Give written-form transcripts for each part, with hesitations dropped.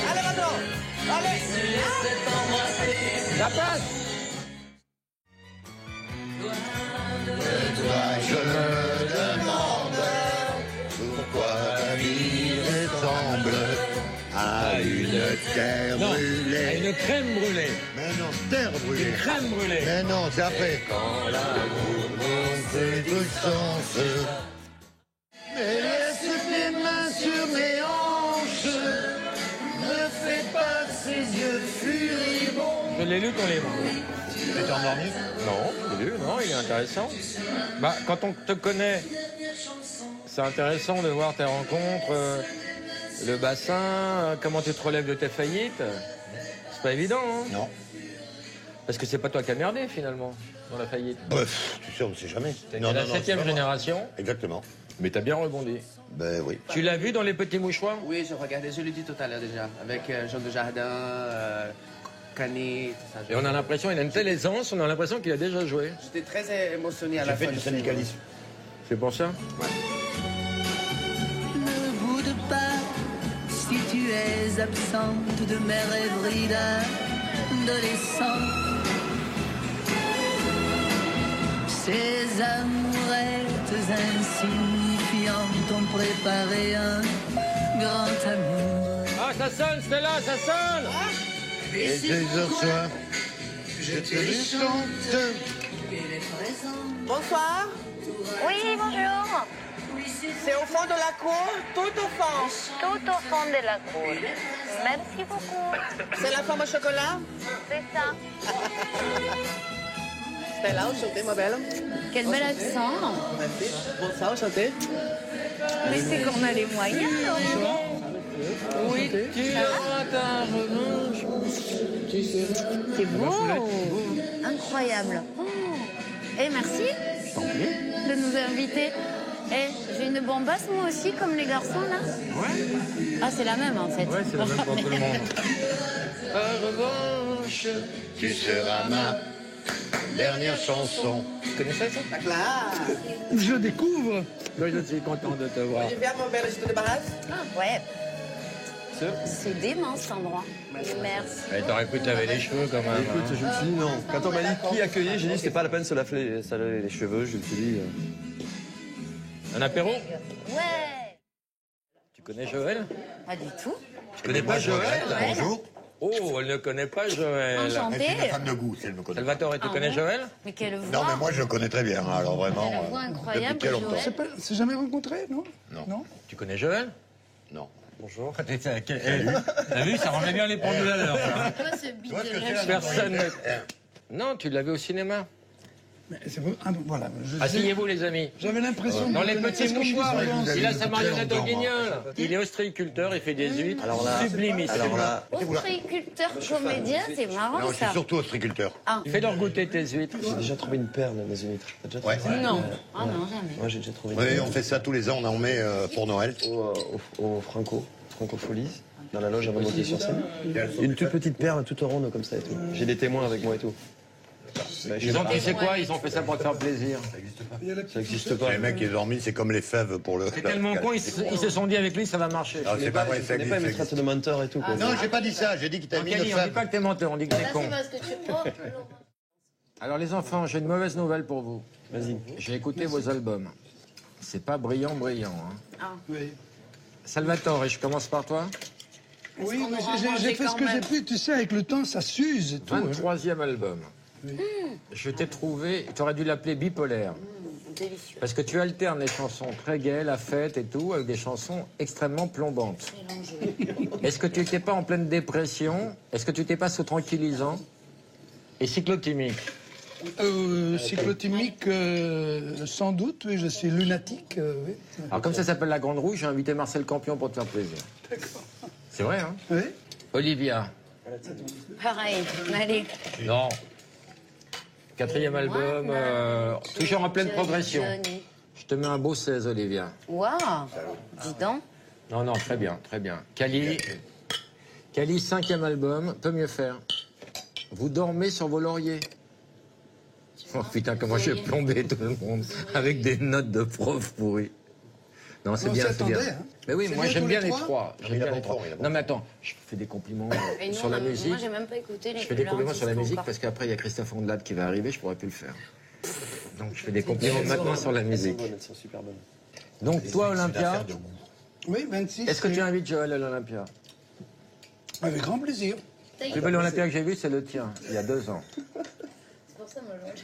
Allez, maintenant. Allez. La passe. Toi, je me demande pourquoi ta vie ressemble à une terre Non, brûlée. une crème brûlée. Mais non, terre brûlée. Une crème brûlée. Mais non, c'est après. Quand l'amour monte de sens. Mais laisse tes mains sur mes hanches. Ne fais pas ces yeux furibonds. Je l'ai lu ton livre. Tu t'es endormi? Non, j'ai lu, non, il est intéressant. Bah, quand on te connaît, c'est intéressant de voir tes rencontres, le bassin, comment tu te relèves de tes faillites. C'est pas évident, hein? Non. Parce que c'est pas toi qui as merdé, finalement, dans la faillite. Bref, tu sais, on ne sait jamais. T'es la 7e génération, Exactement. mais t'as bien rebondi. Ben oui. Tu l'as vu dans Les Petits Mouchoirs? Oui, je regardais, je l'ai dit tout à l'heure déjà, avec Jean Dujardin, Canet, tout ça. Et on a l'impression, il a une telle aisance, on a l'impression qu'il a déjà joué. J'étais très émotionné à la J'ai fin. fait du syndicalisme. C'est pour ça? Ne boude pas si tu es absente de mes rêveries d'adolescent. Ces amourettes insignifiantes ont préparé un grand amour. Ah, ça sonne, Stella, ça sonne! Et ces heures soirs, je te les chante. Bonsoir, Oui, bonjour. c'est au fond de la cour, tout au fond. Tout au fond de la cour. Merci beaucoup. C'est la forme au chocolat. C'est ça. Stella, enchantée, ma belle. Quel bel accent. Merci. Bonsoir, enchantée. Mais c'est qu'on a les moyens, Laurent. Oui, tu auras ta revanche. C'est beau. Incroyable. Oh. Et merci de nous inviter. Et j'ai une bombasse, moi aussi, comme les garçons, là. Ouais. Ah, c'est la même, en fait. Ouais, c'est la même pour tout le monde. En revanche, Tu seras ma dernière chanson. tu connaissais ça? La classe. Je découvre. Moi, je suis content de te voir. Olivia, ma belle, je te débarrasse. Ah, ouais. C'est dément, cet endroit. Merci. Eh, t'aurais pu te laver les cheveux, quand même. Écoute, je me suis dit non. Quand on m'a dit qui accueillait, j'ai dit c'était pas la peine de se laver les cheveux. Je me suis dit. Un apéro? Ouais. Tu connais Joël? Pas du tout. Tu connais pas Joël? Bonjour. Oh, elle ne connaît pas Joël. Enchantée. Elle est une femme de goût, si elle me connaît. Salvatore, tu Ah connais bon Joël? Mais quelle voix. Non, mais moi, je le connais très bien. Alors vraiment, Quelle voix incroyable, depuis très longtemps. Joël. C'est jamais rencontré, non? Non. Tu connais Joël? Non. Bonjour. T'as vu, ça remet bien les pendules à l'heure. Quoi, ce bide vois ce que de c'est, lâche- la Personne ne... Non, tu l'as vu au cinéma. Mais c'est bon. Ah, voilà. Asseyez-vous, les amis. J'avais l'impression. Dans les petits mouchoirs, vous il a avez sa vu marionnette très au longtemps, guignol. Il est ostréiculteur, il fait des huîtres. Sublimissime. Ostréiculteur comédien, c'est marrant, Non, je suis ça. surtout ostriculteur. Fais-leur goûter tes huîtres. J'ai déjà trouvé une perle, mes huîtres. T'as déjà Ouais. trouvé Non. Ah non, jamais. Moi, j'ai déjà trouvé Oui, on fait ça tous les ans, on en met pour Noël. au Francofolies, dans la loge avant de monter sur scène. Une toute petite perle, toute ronde comme ça et tout. J'ai des témoins avec moi et tout. Ils ont, tu sais quoi, ils ont fait ça pour te faire plaisir. Ça n'existe pas. Les mecs qui ont dormi, c'est comme les fèves pour le... C'est tellement con, ils se sont dit avec lui, ça va marcher. Non, c'est pas vrai, ça n'est pas existe. une traite de menteur et tout. Quoi. Non, j'ai pas dit ça, j'ai dit qu'il t'a mis une Kelly, on dit fève. pas que t'es menteur, on dit que t'es con. parce que tu portes. Alors les enfants, j'ai une mauvaise nouvelle pour vous. Vas-y. J'ai écouté vos albums. C'est pas brillant, hein. Oui, Salvatore, je commence par toi. oui qu'on mais aura j'ai mangé fait ce quand que j'ai même. pu. Tu sais, avec le temps, ça s'use et tout. 23e album. Je t'ai trouvé, tu aurais dû l'appeler bipolaire. Délicieux. Parce que tu alternes les chansons très gaies, la fête et tout, avec des chansons extrêmement plombantes. Est-ce que tu n'étais pas en pleine dépression? Est-ce que tu n'étais pas sous tranquillisant? Et cyclotimique? Cyclotimique, sans doute, oui, je suis lunatique. Oui. Alors comme ça s'appelle La Grande Rouge, j'ai invité Marcel Campion pour te faire plaisir. C'est vrai, hein? Oui. Olivia? Pareil, allez. Non. 4e album, toujours en pleine progression. Johnny. Je te mets un beau 16, Olivia. Waouh, dis donc. Non, non, très bien, très bien. Cali, 5e album, peut mieux faire. Vous dormez sur vos lauriers. Oh putain, comment j'ai plombé tout le monde avec des notes de prof pourries. Non, c'est On bien, c'est s'attendait, bien. hein. Mais oui, C'est moi bien j'aime tous bien les les trois. trois. J'aime bien les trois. Non mais attends, je fais des compliments Et nous, sur la musique. Moi, j'ai même pas écouté les Je fais des compliments sur la musique encore. parce qu'après il y a Christophe Ondelat qui va arriver, je pourrais plus le faire. Donc je fais des compliments maintenant sur la musique. Elles sont super bonnes. Donc toi Olympia, Oui, 26. est-ce que tu invites Joël à l'Olympia? Avec grand plaisir. Le plus bel Olympia que j'ai vu, c'est le tien, il y a 2 ans.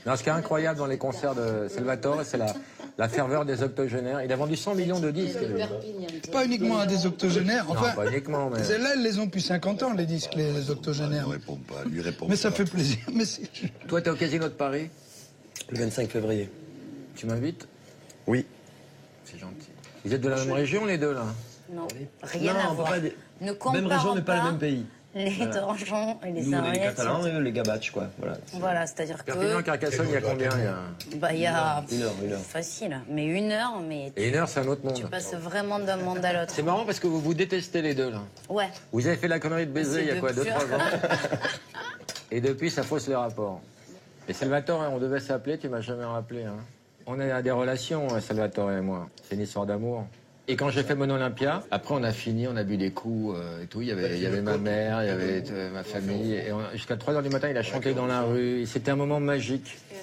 Non, ce qui est incroyable dans les concerts de Salvatore, c'est la ferveur des octogénaires. Il a vendu 100 millions de disques. lui. Pas uniquement à des octogénaires. Non, Enfin, pas uniquement, mais... celles-là, elles les ont depuis 50 ans, les disques, les octogénaires. Réponds pas, lui réponds Mais ça pas. fait plaisir. Mais c'est... Toi, t'es au Casino de Paris. Le 25 février. Tu m'invites? Oui. C'est gentil. Vous êtes de la même région, les deux, là? Non, rien Non, à on peut voir. pas dire- Ne comparons Même région, mais pas le même pays. Les Torjons et les Nous, on est les Sarriette. Catalans et eux, les Gabatch, quoi. Voilà. Voilà, c'est-à-dire Perpignan, que... Carcassonne, il y a combien? Il y a... Une heure. Facile, mais 1 heure, mais Et 1 heure, c'est un autre tu monde. passes vraiment d'un monde à l'autre. C'est marrant parce que vous vous détestez les deux, là. Ouais. Vous avez fait la connerie de baiser il y a quoi, 2-3 ans? Et depuis, ça fausse les rapports. Et Salvatore, on devait s'appeler, tu m'as jamais rappelé. Hein. On a des relations, Salvatore et moi. C'est une histoire d'amour. Et quand j'ai fait mon Olympia, après on a fini, on a bu des coups et tout. Il y avait ma mère, il y avait ma famille. Et jusqu'à 3 h du matin, il a chanté dans la rue. C'était un moment magique. C'est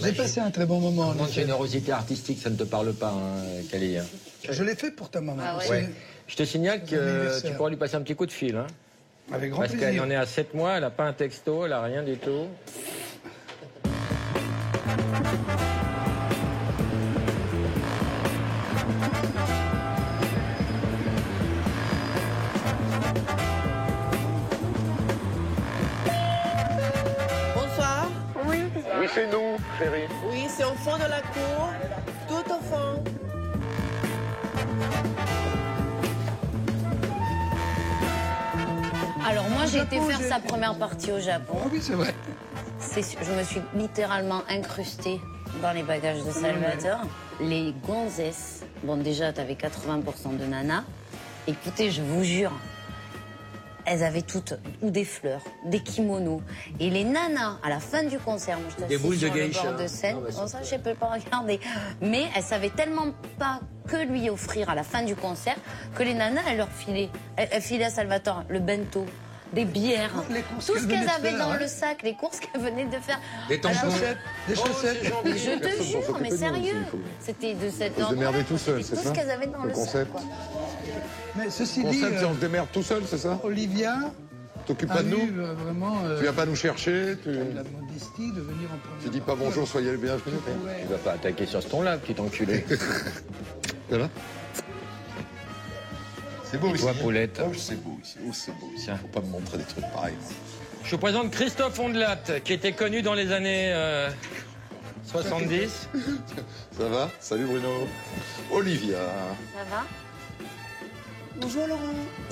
vrai. J'ai passé un très bon moment. en Moment de effet. générosité artistique, ça ne te parle pas, hein, Kali. Hein. Je l'ai fait pour ta maman. Ah ouais. C'est- Ouais. Je te signale que Anniversaire. tu pourras lui passer un petit coup de fil. Hein, Avec grand parce qu'elle plaisir. en est à 7 mois, elle n'a pas un texto, elle n'a rien du tout. Bonsoir. Oui, c'est nous, chérie. Oui, c'est au fond de la cour, tout au fond. Alors moi, j'ai été Japon, faire j'ai- sa première partie au Japon. Ah oui, c'est vrai. Je me suis littéralement incrustée dans les bagages de Salvatore. Les gonzesses, bon déjà, t'avais 80% de nanas. Écoutez, je vous jure, elles avaient toutes ou des fleurs, des kimonos. Et les nanas, à la fin du concert, moi je Des boules t'assise de sur le geisha. bord de scène, Ah, bah, bon, ça je peux pas regarder. Mais elles savaient tellement pas que lui offrir à la fin du concert que les nanas, elles leur filaient. Elles filaient à Salvatore le bento, des bières, Les courses tout qu'elles ce qu'elles venaient de avaient faire, dans hein. le sac, les courses qu'elles venaient de faire. Des tampons. Alors, Des chaussettes. je te jure, mais sérieux, c'était de cet se démerder ordre-là, tout seul, c'était c'est tout ça ce qu'elles avaient dans Le le sac. concept. Quoi. Mais ceci Le dit, concept, c'est on se démerde tout seul, c'est ça? Olivia T'occupes a pas de eu nous? vraiment Tu viens pas nous chercher? Tu la modestie de venir en première tu dis pas partie. bonjour, soyez les bienvenus? Ouais. Tu vas pas attaquer sur ce ton-là, petit enculé. Ça va? C'est beau Et ici. toi, Paulette? Oh, c'est beau ici. Oh, c'est beau ici. Tiens. Faut pas me montrer des trucs pareils. Je vous présente Christophe Ondelat, qui était connu dans les années 70. Ça va? Salut Bruno. Olivia. Ça va? Bonjour Laurent.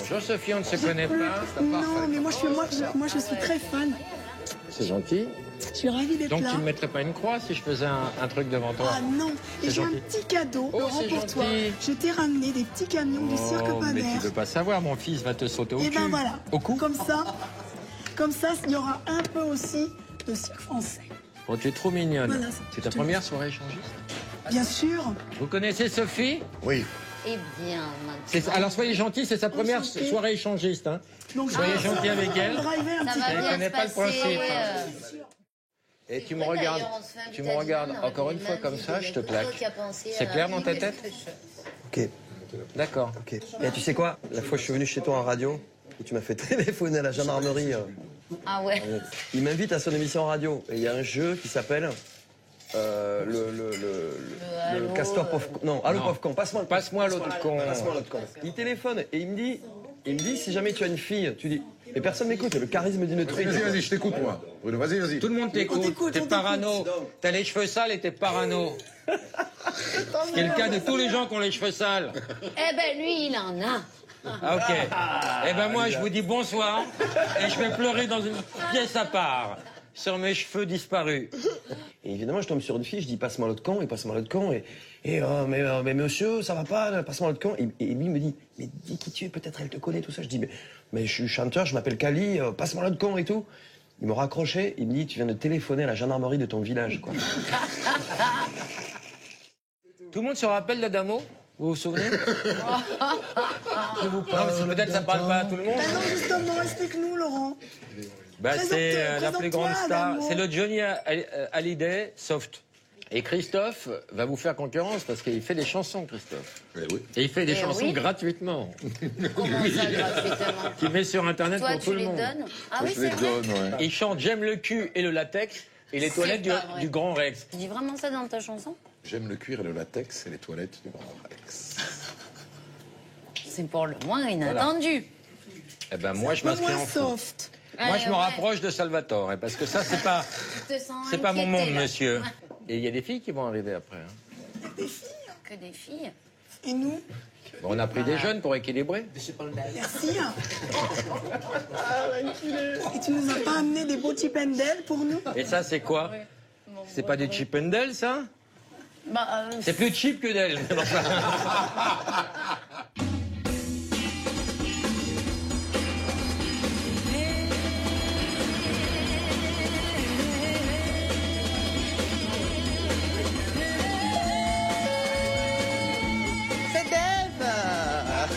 Bonjour Sophie, on ne se connaît pas. Non, mais moi je suis très fan. C'est gentil. Je suis ravie d'être Donc là. tu ne mettrais pas une croix si je faisais un truc devant toi? Ah non, C'est et j'ai un gentil. petit cadeau, Oh, Laurent, c'est pour toi. gentil. Je t'ai ramené des petits camions du cirque Oh, mais tu Panère. veux pas savoir, mon fils va te sauter au Et cul. ben voilà. Au cou? Comme ça, il y aura un peu aussi de cirque français. Oh, tu es trop mignonne. Voilà, c'est ta je te première soirée échangiste? Bien sûr. Vous connaissez Sophie? Oui. Eh bien, maintenant. Alors soyez gentils, c'est sa première Enchantée. soirée échangiste. Hein. Donc Soyez gentil avec elle. driver un Ça petit va Elle bien connaît se pas le passer. principe, hein. Et tu me Ouais, regardes, d'ailleurs, on se fait inviter tu me à regardes dîner, encore on une aurait fois dû comme ça, je te c'est plaque. toi qui as pensé C'est à clair la dans ta vie, tête? Ok, D'accord. ok. Et tu sais quoi? La fois que je suis venu chez toi en radio, où tu m'as fait téléphoner à la gendarmerie, Ah ouais. il m'invite à son émission radio. Et il y a un jeu qui s'appelle le Allô, Castor pauvre con. Non, allô Non. pauvre con, passe-moi le Passe-moi l'autre con. Passe-moi l'autre con. Il téléphone et il me dit si jamais tu as une fille, tu dis. Et personne m'écoute, le charisme d'une truie. Vas-y, vas-y, je t'écoute moi. Bruno, vas-y, vas-y. Tout le monde t'écoute, t'écoute, t'es on parano. t'écoute. T'as les cheveux sales et t'es parano. C'est le cas de tous les gens qui ont les cheveux sales. Eh ben lui, il en a. Ah, ok. Eh ben moi, je vous dis bonsoir et je vais pleurer dans une pièce à part sur mes cheveux disparus. Et évidemment, je tombe sur une fille, je dis passe-moi l'autre con, et passe-moi l'autre con, mais monsieur, ça va pas, passe-moi l'autre con. Et lui me dit, mais dis qui tu es, peut-être elle te connaît, tout ça. Je dis, mais je suis chanteur, je m'appelle Kali, passe-moi l'autre con et tout. Il me raccrochait, il me dit, tu viens de téléphoner à la gendarmerie de ton village, quoi. Tout le monde se rappelle d'Adamo? Vous vous souvenez? Je vous Non, parle mais peut-être ça parle pas à tout le monde. Ben non, justement, explique-nous, Laurent. Bah, c'est la plus grande présente-toi, star. Adamo. C'est le Johnny Hallyday soft. Et Christophe va vous faire concurrence parce qu'il fait des chansons, Christophe. Eh oui. Et il fait des Eh chansons oui. gratuitement. Comment ça, gratuitement? Qu'il met sur Internet Toi, pour tout tu le les monde. donnes? Ah Moi, oui, je les c'est vrai. donne, ouais. Il chante J'aime le cul et le latex et les C'est toilettes pas vrai. du Grand Rex. Tu dis vraiment ça dans ta chanson? J'aime le cuir et le latex et les toilettes du Grand Rex. C'est pour le moins inattendu. Eh ben moi, je Un peu m'inscris moins en fou. soft. Moi, je me Ouais. rapproche de Salvatore, parce que ça, c'est pas, Tu te sens c'est pas mon inquiété, monde, là. monsieur. Et il y a des filles qui vont arriver après. Hein. Que des filles. Et nous? Bon, on a pris des jeunes pour équilibrer. Merci. Et tu nous as pas amené des beaux chip and Dale pour nous? Et ça, c'est quoi? C'est pas du Chip and Dale, ça? Bah, C'est plus cheap que d'elle. C'est Dave.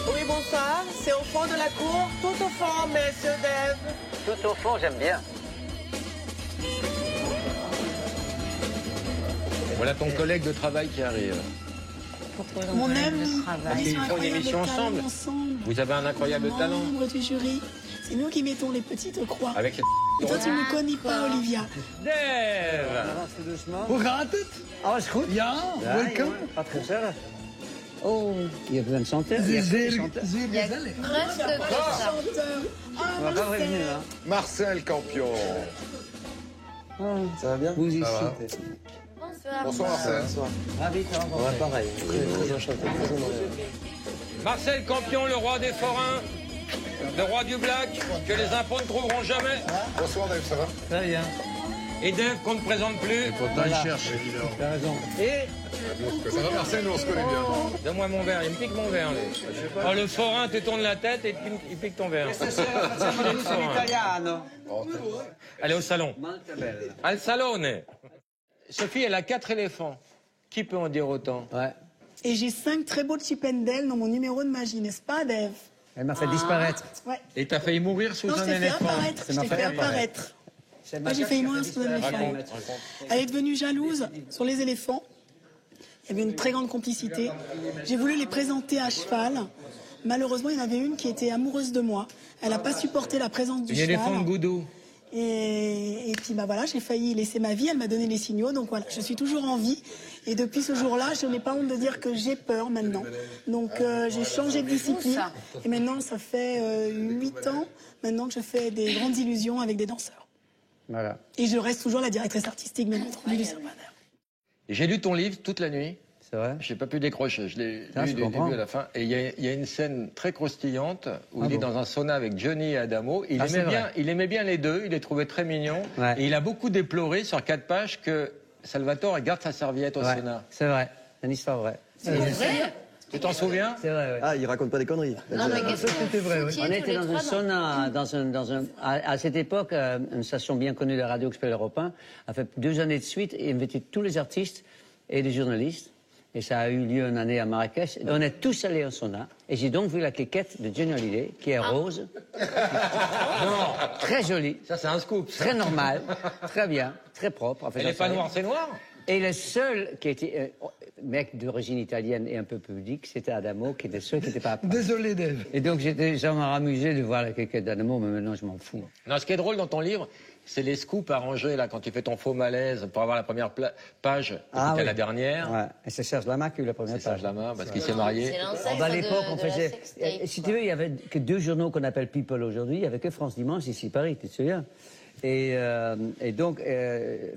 Oui, bonsoir. C'est au fond de la cour, tout au fond, monsieur Dave. Tout au fond, j'aime bien. Voilà ton collègue de travail qui arrive. pourquoi Mon on ami. le travail? Ils font une émission ensemble. Vous avez un incroyable talent. Membre du jury. C'est nous qui mettons les petites croix. Avec cette Et toi, tu ne me connais pas, Olivia. Dave. Avance doucement. Hoe gaat het? Alles goed? Ja, welkom. Wat gezellig. Oh, je bent chanteur. Je Zeer, hebt zeer, chanteur. zeer Il y a gezellig. presque que ça. Chanteur. Ah, On va pas revenir, hein. Marcel Campion. Ça va bien? Vous ici. Bonsoir. Bonsoir Marcel. Ravi de te rencontrer. Ouais, pareil. Très enchanté. Très honoré. Marcel Campion, le roi des forains, le roi du black, que les impôts ne trouveront jamais. Bonsoir Dave, ça va? Très bien. Et Dave qu'on ne présente plus. Pourtant il cherche. Tu as raison. Et Ça va Marcel, nous on se connaît bien. Donne-moi mon verre, il me pique mon verre. Lui. Oh, le forain te tourne la tête et il pique ton verre. l'italiano. Allez au salon. Molto bella. Al salone. Sophie, elle a 4 éléphants. Qui peut en dire autant? Ouais. Et j'ai 5 très beaux chip and Dale dans mon numéro de magie, n'est-ce pas, Dave? Elle m'a fait disparaître. Ouais. Et t'as failli mourir sous Non, je un t'ai fait éléphant. apparaître. Je t'ai fait apparaître. Moi, j'ai failli mourir sous un éléphant. Elle est devenue jalouse sur les éléphants. Il y avait une très grande complicité. J'ai voulu les présenter à cheval. Malheureusement, il y en avait une qui était amoureuse de moi. Elle n'a pas supporté la présence du Une cheval. éléphant de goudou. Et puis bah voilà, j'ai failli laisser ma vie, elle m'a donné les signaux, donc voilà, je suis toujours en vie. Et depuis ce jour-là, je n'ai pas honte de dire que j'ai peur maintenant. Donc j'ai changé de discipline. ça. Et maintenant, ça fait 8 ans maintenant que je fais des grandes illusions avec des danseurs. Voilà. Et je reste toujours la directrice artistique de notre du Serpadaire. J'ai lu ton livre toute la nuit. C'est vrai? J'ai pas pu décrocher. Je l'ai Ah, lu je du comprends. début à la fin. Et il y a une scène très croustillante où il est bon dans un sauna avec Johnny et Adamo. Ah, c'est vrai. Il aimait bien les deux. Il les trouvait très mignons. Ouais. Et il a beaucoup déploré sur 4 pages que Salvatore garde sa serviette au Ouais, sauna. c'est vrai. C'est une histoire vraie. C'est vrai? Tu t'en souviens? C'est vrai, ouais. Ah, il raconte pas des conneries. Non, mais qu'est-ce que C'était vrai, oui. vous On foutiez était tous dans les un trois sauna, à cette époque, une station bien connue de la radio qui s'appelle Europe 1 a fait 2 années de suite et invité tous les artistes et les journalistes. Et ça a eu lieu une année à Marrakech. Et on est tous allés au sauna. Et j'ai donc vu la cliquette de Johnny Hallyday, qui est rose. Non, très jolie, Ça, c'est un scoop. ça. très normale, très bien, très propre. En fait, Elle n'est pas noire, c'est noir. Et le seul qui était mec d'origine italienne et un peu public, c'était Adamo, qui était le seul qui n'était pas à part. Désolé, Dave. Et donc j'étais jamais amusé de voir la cliquette d'Adamo, mais maintenant je m'en fous. Non, ce qui est drôle dans ton livre, c'est les scoops arrangés, là, quand tu fais ton faux malaise pour avoir la première page, et Ah, puis t'as oui. la dernière. Ouais. Et c'est Serge Lama qui a eu la première C'est Serge page. Lama, parce qu'il s'est marié. C'est l'ancêtre À l'époque, on de la faisait. sextape. Si tu veux, il y avait que 2 journaux qu'on appelle People aujourd'hui. Il n'y avait que France Dimanche ici, Paris, tu te souviens? Et donc,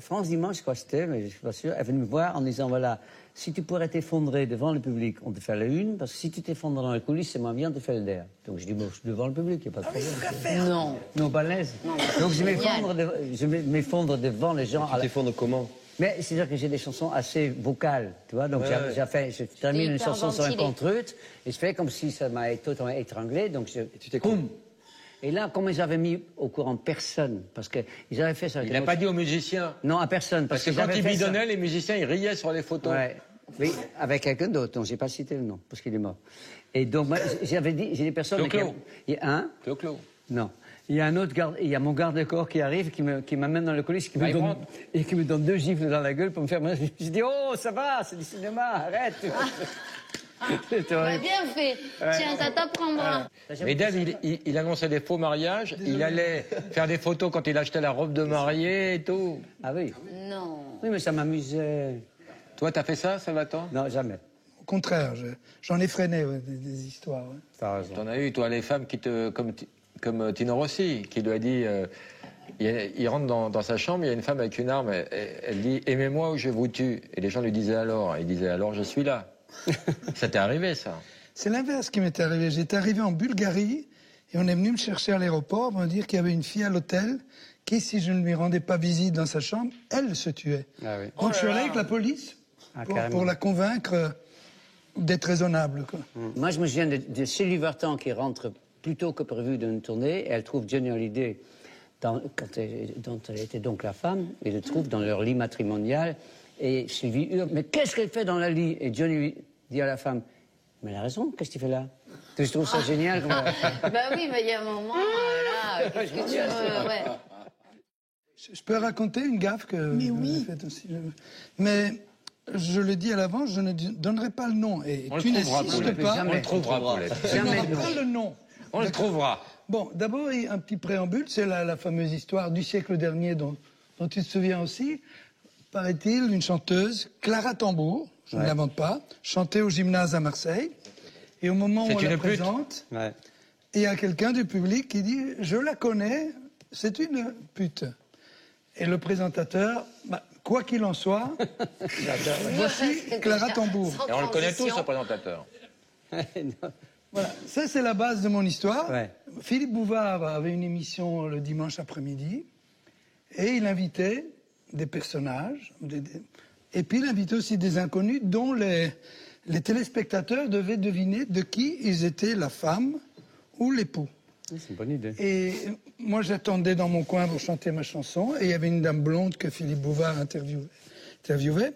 France Dimanche, je crois que c'était, mais je ne suis pas sûr, est venue me voir en disant voilà, si tu pourrais t'effondrer devant le public, on te fait la une, parce que si tu t'effondres dans les coulisses, c'est moins bien, on te fait le der. Donc je dis bon, je suis devant le public, il n'y a pas de problème. Non. Non, pas l'aise. Donc je m'effondre devant les gens. Tu t'effondres comment? Mais c'est-à-dire que j'ai des chansons assez vocales, tu vois. Donc je termine une hyper chanson sur un ventilé. contre-rut et je fais comme si ça m'a totalement étranglé. Donc tu t'écroules. boum. Et là, comme ils avaient mis au courant personne, parce qu'ils avaient fait ça... Il n'a pas dit aux musiciens. Non, à personne. Parce que quand ils bidonnaient, les musiciens, ils riaient sur les photos. Ouais. Oui, avec quelqu'un d'autre, dont j'ai pas cité le nom, parce qu'il est mort. Et donc, moi, j'avais dit, j'ai des personnes... Clo-Clo. Il y a un... Clo-Clo. Non. Il y a un autre garde, il y a mon garde-corps qui arrive, qui m'amène dans le coulisses, qui me donne 2 gifles dans la gueule pour me faire... Je dis, oh, ça va, c'est du cinéma, arrête. T'as bien fait. Tiens, ça t'apprendra. Mais Dave, il annonçait des faux mariages. Il allait faire des photos quand il achetait la robe de mariée et tout. Ah oui? Non. Oui, mais ça m'amusait. Toi, t'as fait ça, Salvatore? Non, jamais. Au contraire, j'en ai freiné des histoires. Ouais. T'as raison. T'en as eu, toi, les femmes qui te... Comme Tino Rossi, qui lui a dit... il rentre dans sa chambre, il y a une femme avec une arme, elle dit « Aimez-moi ou je vous tue ». Et les gens lui disaient alors. Il disait « Alors, je suis là ». Ça t'est arrivé, ça? C'est l'inverse qui m'est arrivé. J'étais arrivé en Bulgarie et on est venu me chercher à l'aéroport pour me dire qu'il y avait une fille à l'hôtel qui, si je ne lui rendais pas visite dans sa chambre, elle se tuait. Ah oui. Donc je suis allé avec la police pour la convaincre d'être raisonnable. Quoi. Moi, je me souviens de Sylvie Vartan qui rentre plus tôt que prévu d'une tournée et elle trouve Johnny Hallyday, dont elle était donc la femme, et le trouve dans leur lit matrimonial. Et Sylvie hurle, mais qu'est-ce qu'elle fait dans le lit? Et Johnny dit à la femme, mais elle a raison, qu'est-ce que tu fais là? Je trouve ça génial. Bah oui, mais il y a un moment, là, qu'est-ce que tu veux, ouais. Je peux raconter une gaffe que j'ai faite aussi. Mais je le dis à l'avance, je ne donnerai pas le nom. Et on tu le trouvera, n'insistes pas. On le trouvera, Jamais le nom. On le trouvera. Bon, d'abord, un petit préambule, c'est la fameuse histoire du siècle dernier dont tu te souviens aussi. Paraît-il, une chanteuse, Clara Tambour, je ne l'invente pas, chantait au gymnase à Marseille. Et au moment où on la présente, il y a quelqu'un du public qui dit « Je la connais, c'est une pute ». Et le présentateur, quoi qu'il en soit, voici Clara Tambour. Et on le connaît tous, ce présentateur. Voilà, ça c'est la base de mon histoire. Philippe Bouvard avait une émission le dimanche après-midi et il invitait des personnages, et puis il invitait aussi des inconnus dont les téléspectateurs devaient deviner de qui ils étaient la femme ou l'époux. C'est une bonne idée. Et moi j'attendais dans mon coin pour chanter ma chanson, et il y avait une dame blonde que Philippe Bouvard interviewait.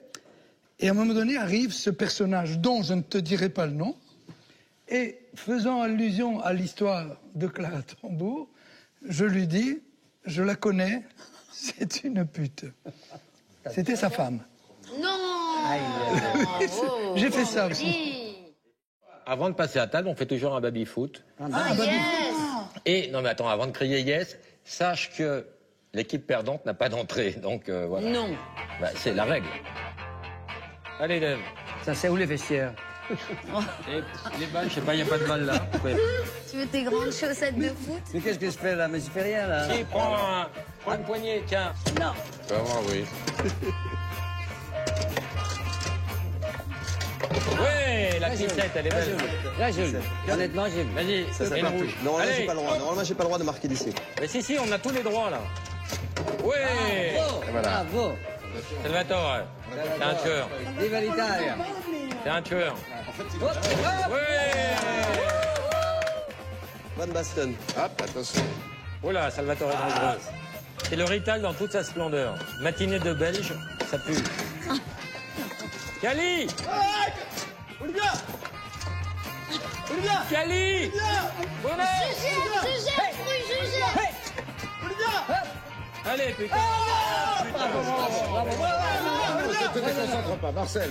Et à un moment donné arrive ce personnage dont je ne te dirai pas le nom, et faisant allusion à l'histoire de Clara Tambour, je lui dis, je la connais, c'est une pute. C'était sa femme. Non. J'ai fait ça aussi. Avant de passer à table, on fait toujours un baby-foot. Et, non mais attends, avant de crier yes, sache que l'équipe perdante n'a pas d'entrée, donc voilà. Non. Bah, c'est la règle. Allez, Dave. Ça, c'est où les vestiaires? Les balles, je sais pas, il n'y a pas de balles là. Tu veux tes grandes chaussettes de foot? Mais qu'est-ce que je fais là? Mais je fais rien là. Si, prends une poignée, tiens. Non. Tu vas voir, oui. Ouais, la petite tête, elle est belle. Là, j'ai vu. Honnêtement, j'ai vu. Vas-y, Ça et part le tout. rouge. Normalement, Allez. j'ai pas le droit. Normalement, j'ai pas le droit de marquer d'ici. Mais si, on a tous les droits là. Ouais. Voilà. Bravo. Salvatore, t'es un tueur. Viva l'Italia. T'es un tueur. Ouais. Van Basten. Hop, attention. Oh là, Salvatore est dangereux. C'est le Rital dans toute sa splendeur. Matinée de Belge, ça pue. Cali! Olivia! Cali! Bonnet! Je jette! Allez, putain! Ne te déconcentre pas, Marcel.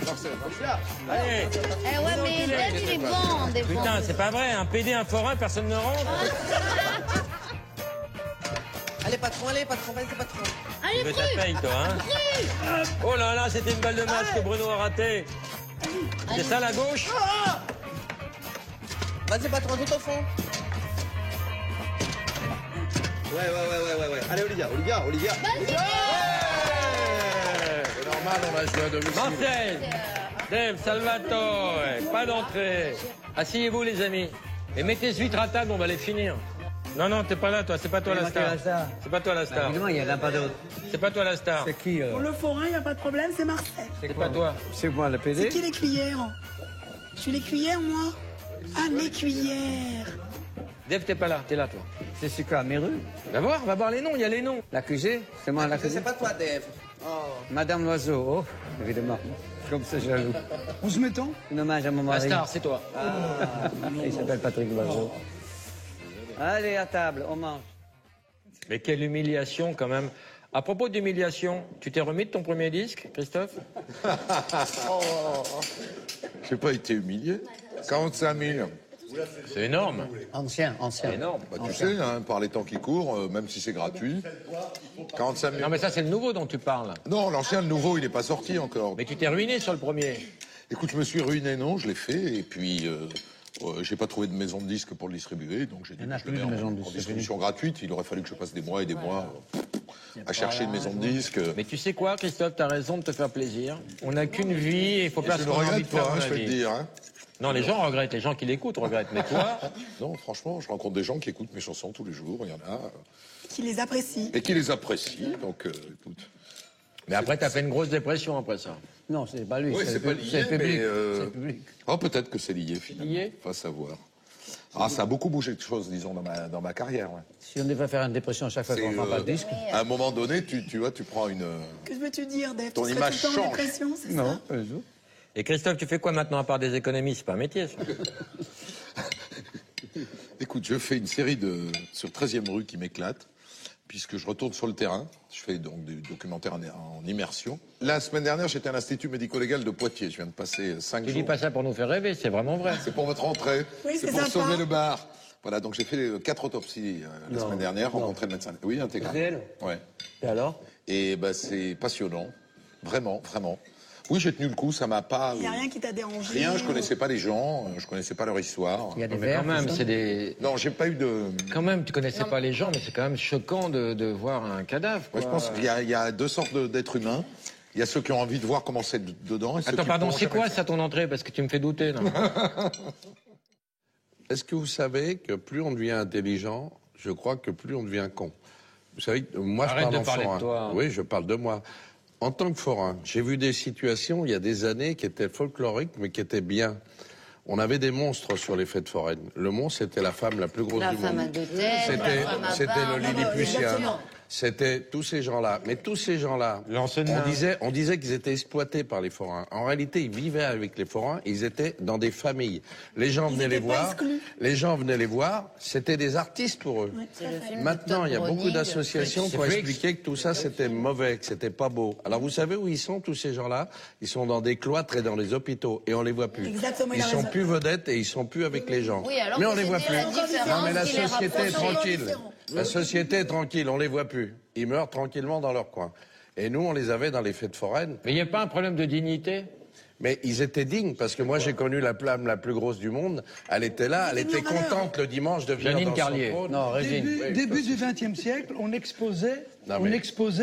Allez! Eh ouais, mais Dave, il est bon en défense. Putain, c'est pas vrai, un PD, un forain, personne ne rentre. Allez, patron, vas-y, patron. Tu veux ta paye, toi, hein? Oh là là, c'était une balle de match que Bruno a ratée. C'est ça, la gauche? Vas-y, patron, tout au fond. Ouais. Allez, Olivia. C'est normal, on a joué à domicile. Marcel! Dave, Salvatore, pas d'entrée. Asseyez-vous, les amis. Et mettez ce huître à table, on va les finir. Non, t'es pas là, toi. C'est pas toi la star. C'est pas toi la star. Évidemment, il n'y en a pas d'autre. C'est pas toi la star. C'est qui Pour le forain, il n'y a pas de problème, c'est Marcel. C'est pas toi. C'est moi, le PD? C'est qui les cuillères? Je suis les cuillères, moi? Ah, les cuillères. Dave, t'es pas là, t'es là, toi. C'est quoi, mes rues? Va voir les noms, il y a les noms. L'accusé? C'est moi l'accusé? C'est pas toi, Dave. Oh. Madame Loiseau, oh, évidemment. Comme c'est jaloux. On se met-on? Un hommage à mon mari. La star, c'est toi. Il s'appelle Patrick Loiseau. Allez, à table, on mange. Mais quelle humiliation, quand même. À propos d'humiliation, tu t'es remis de ton premier disque, Christophe? J'ai pas été humilié. 45 000. C'est énorme. Ancien. C'est énorme. Bah, tu sais, hein, par les temps qui courent, même si c'est gratuit, 45 000. Non, mais ça, c'est le nouveau dont tu parles. Non, l'ancien, le nouveau, il n'est pas sorti encore. Mais tu t'es ruiné sur le premier. Écoute, je me suis ruiné, non, je l'ai fait, et puis j'ai pas trouvé de maison de disque pour le distribuer, donc j'ai dit Il y en a que je plus le de mets maison de en disque, distribution gratuite. Il aurait fallu que je passe des mois et des mois à chercher une maison de disque. Mais tu sais quoi, Christophe, t'as raison de te faire plaisir. On n'a qu'une vie et il faut pas Je se le faire envie de regrette faire pas, dans je la vais te vie. dire. Hein. Non, les gens regrettent, les gens qui l'écoutent regrettent, mais toi... Non, franchement, je rencontre des gens qui écoutent mes chansons tous les jours, il y en a, Qui les apprécie. et qui les apprécient, donc écoute. Mais après, t'as fait une grosse dépression après ça. Non, c'est pas lui. Oui, c'est pas lié, c'est le public. mais C'est le public. Oh, peut-être que c'est lié finalement. Lié Pas savoir. Ah, ça a beaucoup bougé de choses, disons, dans ma carrière. Ouais. Si on devait faire une dépression à chaque fois qu'on ne prend pas de disque. À un moment donné, tu vois, tu prends une. Que veux-tu dire, Dave? Ton Tu serais image tout le temps en change. dépression, c'est Non, ça? pas du tout. Et Christophe, tu fais quoi maintenant à part des économies? C'est pas un métier, ça. Écoute, je fais une série sur 13e rue qui m'éclate, puisque je retourne sur le terrain. Je fais donc des documentaires en immersion. La semaine dernière, j'étais à l'Institut médico-légal de Poitiers. Je viens de passer 5 Tu jours. dis pas ça pour nous faire rêver, c'est vraiment vrai. C'est pour votre rentrée. Oui, c'est c'est pour sympa. sauver le bar. Voilà, donc j'ai fait 4 autopsies la semaine dernière, rencontré le médecin. Oui, intégral. Réel? Ouais. Et alors? Et ben, c'est passionnant. Vraiment, vraiment. Oui, j'ai tenu le coup, ça m'a pas. Il n'y a rien qui t'a dérangé? Rien, je connaissais pas les gens, je connaissais pas leur histoire. Il y a des Mais verres, quand même, tout ça. c'est des... Non, j'ai pas eu de. Quand même, tu connaissais pas les gens, mais c'est quand même choquant de voir un cadavre. Moi, je pense qu'il y a deux sortes d'êtres humains. Il y a ceux qui ont envie de voir comment c'est dedans. Et ceux Attends, qui pardon, pourront c'est jamais quoi le ça ton entrée? Parce que tu me fais douter, là. Est-ce que vous savez que plus on devient intelligent, je crois que plus on devient con? Vous savez, moi Arrête je de parle parler en de forain. toi. Oui, je parle de moi. En tant que forain, j'ai vu des situations il y a des années qui étaient folkloriques, mais qui étaient bien. On avait des monstres sur les fêtes foraines. Le monstre, c'était la femme la plus grosse La du femme à monde. deux têtes, la femme à C'était barbe. le Lilliputien. Exactement. C'était tous ces gens-là. Mais tous ces gens-là, on disait qu'ils étaient exploités par les forains. En réalité, ils vivaient avec les forains, ils étaient dans des familles. Les gens venaient les étaient pas voir. exclus. Les gens venaient les voir. C'était des artistes pour eux. C'est le film Maintenant, il y a d'Octobre beaucoup Ronny, d'associations qui ont expliqué que tout ça, c'était mauvais, que c'était pas beau. Alors, vous savez où ils sont, tous ces gens-là? Ils sont dans des cloîtres et dans les hôpitaux, et on les voit plus. Exactement, il Ils a sont raison. plus vedettes et ils sont plus avec les gens. Oui, alors mais que on les voit c'était plus. la différence Non, mais la qui les société est rapprochait. tranquille. La société est tranquille, on les voit plus. Ils meurent tranquillement dans leur coin. Et nous, on les avait dans les fêtes foraines. Mais il n'y a pas un problème de dignité? Mais ils étaient dignes, parce que moi j'ai connu la flamme la plus grosse du monde. Elle était là, elle était contente le dimanche de venir Janine dans Carlier. son trône. Non, Régine. Début du XXe siècle, on exposait Non, mais-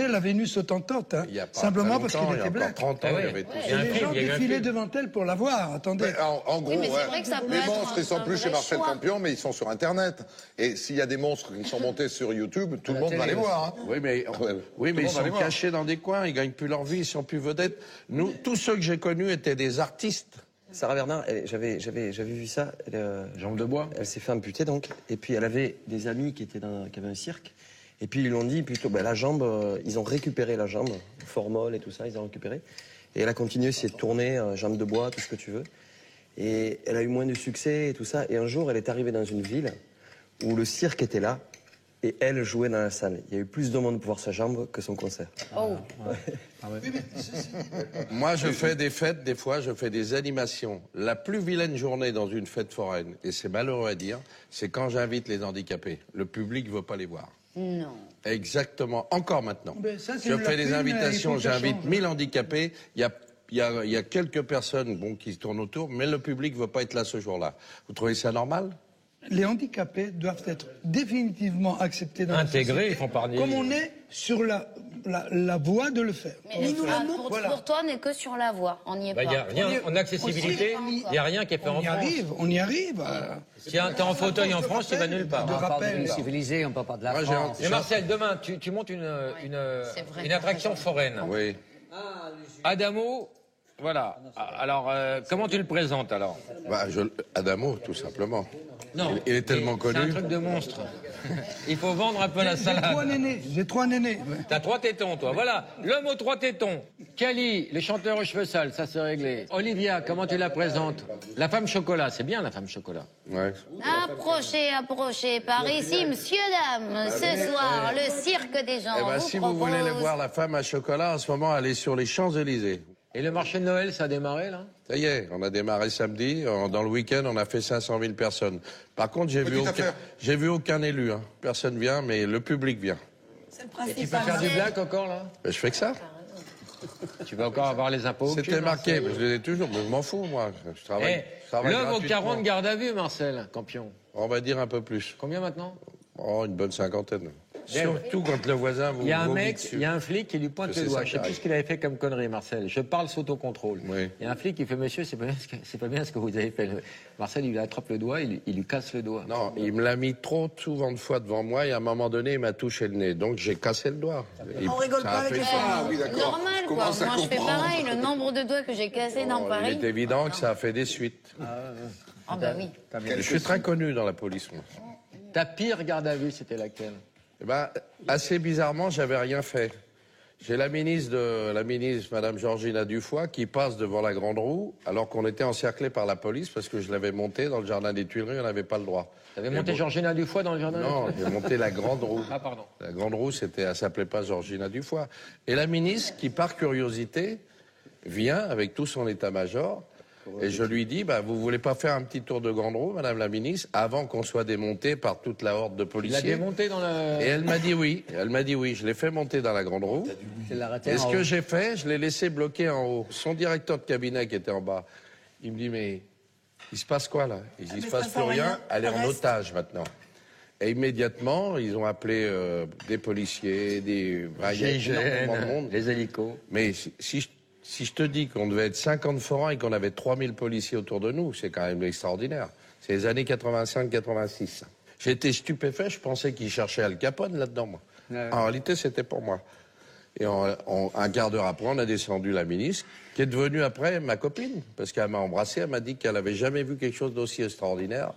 la Vénus autantote, hein, Il y a pas simplement très parce longtemps, qu'il il y a était encore blanc. 30 ans, Ah ouais. il y avait tout Il y ça. a un Et les film, gens il y a eu un défilaient film. devant elle pour la voir. Attendez. Mais en gros, Oui, mais c'est ouais. vrai que ça peut les être monstres, ils sont un plus chez vrai Marcel choix. Campion, mais ils sont sur Internet. Et s'il y a des monstres qui sont montés sur YouTube, tout le monde va les voir. Hein. Oui, mais, Ouais. oui, Tout mais le ils monde va les sont voir. cachés dans des coins, ils gagnent plus leur vie, ils sont plus vedettes. Nous, tous ceux que j'ai connus étaient des artistes. Sarah Bernard, j'avais vu ça. Jambe de bois. Elle s'est fait amputer donc, et puis elle avait des amis qui avaient un cirque, et puis ils lui ont dit plutôt, la jambe, ils ont récupéré la jambe, formol et tout ça, ils ont récupéré, et elle a continué, s'est tournée, jambe de bois, tout ce que tu veux, et elle a eu moins de succès et tout ça, et un jour elle est arrivée dans une ville où le cirque était là, et elle jouait dans la salle. Il y a eu plus de monde pour voir sa jambe que son concert. Oh. Moi, je fais des fêtes, des fois, je fais des animations. La plus vilaine journée dans une fête foraine, et c'est malheureux à dire, c'est quand j'invite les handicapés. Le public ne veut pas les voir. Non. Exactement, encore maintenant. Ben, ça, c'est Je une fais des lacune, invitations, il faut que ça j'invite change. 1000 handicapés. Il y a quelques personnes qui tournent autour, mais le public ne veut pas être là ce jour-là. Vous trouvez ça normal? Les handicapés doivent être définitivement acceptés dans la Intégrés, société, ils font partie. comme on est sur la voie de le faire. Mais pour toi, on n'est que sur la voie. On n'y est Il pas. n'y a rien en accessibilité, il n'y a rien qui est fait en France. On y arrive. Si t'es en fauteuil en France, tu vas nulle part. De On parle de rappel. pays civilisé, on parle pas de la Moi, j'ai France. Mais Marcel, demain, tu montes une C'est vrai. attraction foraine. Oui. Adamo Voilà. Alors, comment tu le présentes, alors? Bah, Adamo, tout simplement. Non. Il est tellement connu. C'est un truc de monstre. Il faut vendre un peu la salade. J'ai 3 nénés. T'as 3 tétons, toi. Voilà, l'homme aux 3 tétons. Cali, le chanteur aux cheveux sales, ça c'est réglé. Olivia, comment tu la présentes? La femme chocolat, c'est bien la femme chocolat. Ouais. Approchez par ici, monsieur, dame. Ce soir, le cirque des gens Eh ben, vous si propose... vous voulez voir la femme à chocolat, en ce moment, elle est sur les Champs-Élysées. Et le marché de Noël, ça a démarré, là? Ça y est, on a démarré samedi. Dans le week-end, on a fait 500 000 personnes. Par contre, j'ai vu aucun élu. Hein. Personne vient, mais le public vient. C'est le principal. Et tu peux faire du black encore, là? Ben, je fais que ça. Tu vas encore avoir les impôts? C'était marqué, mais je les ai toujours. Mais je m'en fous, moi. Je travaille. L'homme aux 40 gardes à vue, Marcel, campion. On va dire un peu plus. Combien maintenant? Oh, une bonne cinquantaine. Surtout quand le voisin vous... Il y a un mec, il y a un flic qui lui pointe le doigt. Je sais plus arrive. ce qu'il avait fait comme connerie, Marcel. Je parle sous ton contrôle. Oui. Il y a un flic qui fait, monsieur, c'est pas bien ce que vous avez fait. Marcel, il lui attrape le doigt, il lui casse le doigt. Non, il me l'a mis trop souvent de fois devant moi et à un moment donné, il m'a touché le nez. Donc j'ai cassé le doigt. On rigole pas avec les Ah oui, d'accord. Normal, quoi. Moi, je fais pareil. Le nombre de doigts que j'ai cassés dans Il Paris. est évident que ça a fait des suites. Ah, bah oui. Je suis très connu dans la police, moi. Ta pire garde à vue, c'était laquelle? Eh ben, assez bizarrement, j'avais rien fait. J'ai la ministre, Madame Georgina Dufoy, qui passe devant la Grande Roue, alors qu'on était encerclé par la police, parce que je l'avais montée dans le jardin des Tuileries, on n'avait pas le droit. T'avais monté Georgina Dufoy dans le jardin? Non, j'ai monté la Grande Roue. Ah, pardon. La Grande Roue, elle s'appelait pas Georgina Dufoy. Et la ministre, qui par curiosité, vient avec tout son état-major, et je lui dis, vous voulez pas faire un petit tour de Grande Roue, Madame la ministre, avant qu'on soit démonté par toute la horde de policiers? Il l'a démonté dans la... Et elle m'a dit oui. Elle m'a dit oui. Je l'ai fait monter dans la Grande Roue. Et ce que j'ai fait, je l'ai laissé bloqué en haut. Son directeur de cabinet qui était en bas, il me dit, mais il se passe quoi là? Il se passe plus rien. Elle est en otage maintenant. Et immédiatement, ils ont appelé des policiers, des... énormément de monde. Les hélicos. Mais si je te dis qu'on devait être 50 forains et qu'on avait 3000 policiers autour de nous, c'est quand même extraordinaire. C'est les années 85-86. J'ai été stupéfait, je pensais qu'ils cherchaient Al Capone là-dedans, moi. Ouais. En réalité, c'était pour moi. Et un quart d'heure après, on a descendu la ministre, qui est devenue après ma copine, parce qu'elle m'a embrassé, elle m'a dit qu'elle avait jamais vu quelque chose d'aussi extraordinaire.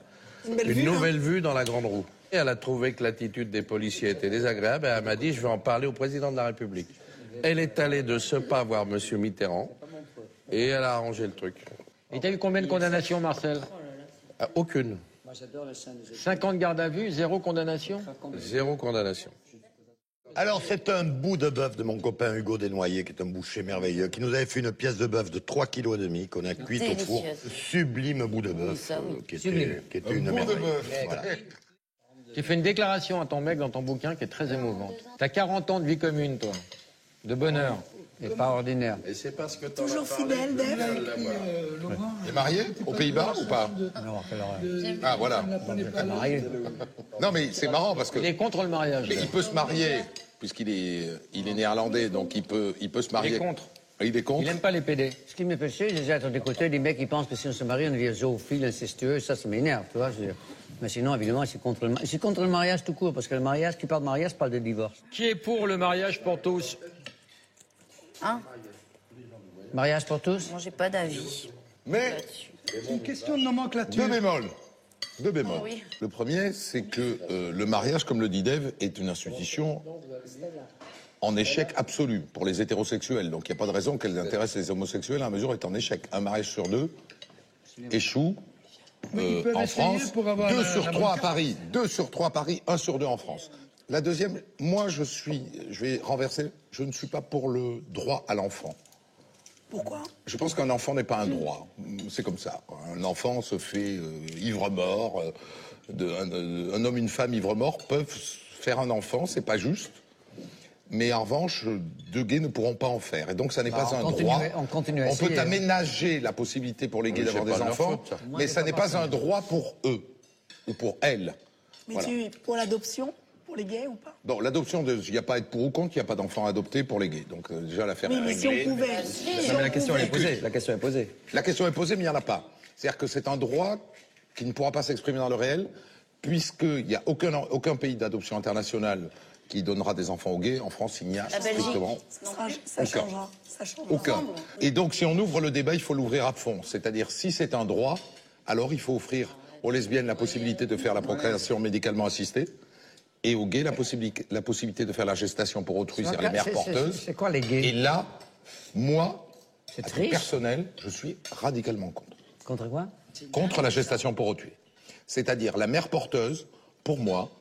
Une nouvelle vue dans la Grande Roue. Et elle a trouvé que l'attitude des policiers était désagréable, et elle m'a dit, je vais en parler au président de la République. Elle est allée de ce pas voir M. Mitterrand et elle a arrangé le truc. Et t'as eu combien de condamnations, Marcel? Aucune. 50 gardes à vue, 0 condamnation? 0 condamnation. Alors, c'est un bout de bœuf de mon copain Hugo Desnoyers, qui est un boucher merveilleux, qui nous avait fait une pièce de bœuf de 3,5 kg qu'on a cuite au four. Sublime bout de bœuf, qui était une merveille. Voilà. Tu fais une déclaration à ton mec dans ton bouquin qui est très émouvante. T'as 40 ans de vie commune, toi. De bonheur. Et pas ordinaire. Et c'est parce que toujours fidèle, Dave. Il est marié aux Pays-Bas ou pas? Non, ah, voilà. Non, mais c'est marrant parce que... Il est contre le mariage. Mais il peut se marier, puisqu'il est néerlandais, donc il peut se marier. Il est contre. Il est contre. Il n'aime pas les PD. Ce qui me fait chier, j'ai entendu côté des mecs qui pensent que si on se marie, on devient zoophile, incestueux, ça m'énerve, tu vois. Mais sinon, évidemment, je suis contre le mariage tout court, parce que le mariage, qui parle de mariage, parle de divorce. Qui est pour le mariage pour tous? Hein? Mariage pour tous? Moi, j'ai pas d'avis. Mais une question de nomenclature. Deux bémols. Oui. Le premier, c'est que le mariage, comme le dit Dave, est une institution en échec absolu pour les hétérosexuels. Donc il n'y a pas de raison qu'elle intéresse les homosexuels à la mesure où elle est en échec. Un mariage sur 2 échoue en France. 2 sur 3 à Paris. 2 sur 3 à Paris, 1 sur 2 en France. La deuxième, moi je vais renverser, je ne suis pas pour le droit à l'enfant. Pourquoi? Je pense qu'un enfant n'est pas un droit. C'est comme ça. Un enfant se fait ivre-mort. Un homme et une femme ivre-mort peuvent faire un enfant, c'est pas juste. Mais en revanche, deux gays ne pourront pas en faire. Et donc ça n'est pas un droit. On peut aménager la possibilité pour les gays d'avoir des enfants, mais ça n'est pas un droit pour eux ou pour elles. Mais voilà. Tu es pour l'adoption pour les gays ou pas? Non, l'adoption, il n'y a pas à être pour ou contre, il n'y a pas d'enfants adoptés pour les gays. Donc déjà l'affaire est réglée. Mais si on pouvait... La question est posée. La question est posée. La question est posée, mais il n'y en a pas. C'est-à-dire que c'est un droit qui ne pourra pas s'exprimer dans le réel, puisqu'il n'y a aucun pays d'adoption internationale qui donnera des enfants aux gays. En France, il n'y a La Belgique. strictement Ça changera. Ça changera. aucun. Et donc, si on ouvre le débat, il faut l'ouvrir à fond. C'est-à-dire, si c'est un droit, alors il faut offrir aux lesbiennes la possibilité de faire la procréation médicalement assistée et aux gays la possibilité de faire la gestation pour autrui, c'est-à-dire les mères porteuses. C'est quoi les gays? Et là, moi, à titre triste. personnel, je suis radicalement contre. Contre quoi? Contre la gestation pour autrui. C'est-à-dire, la mère porteuse, pour moi,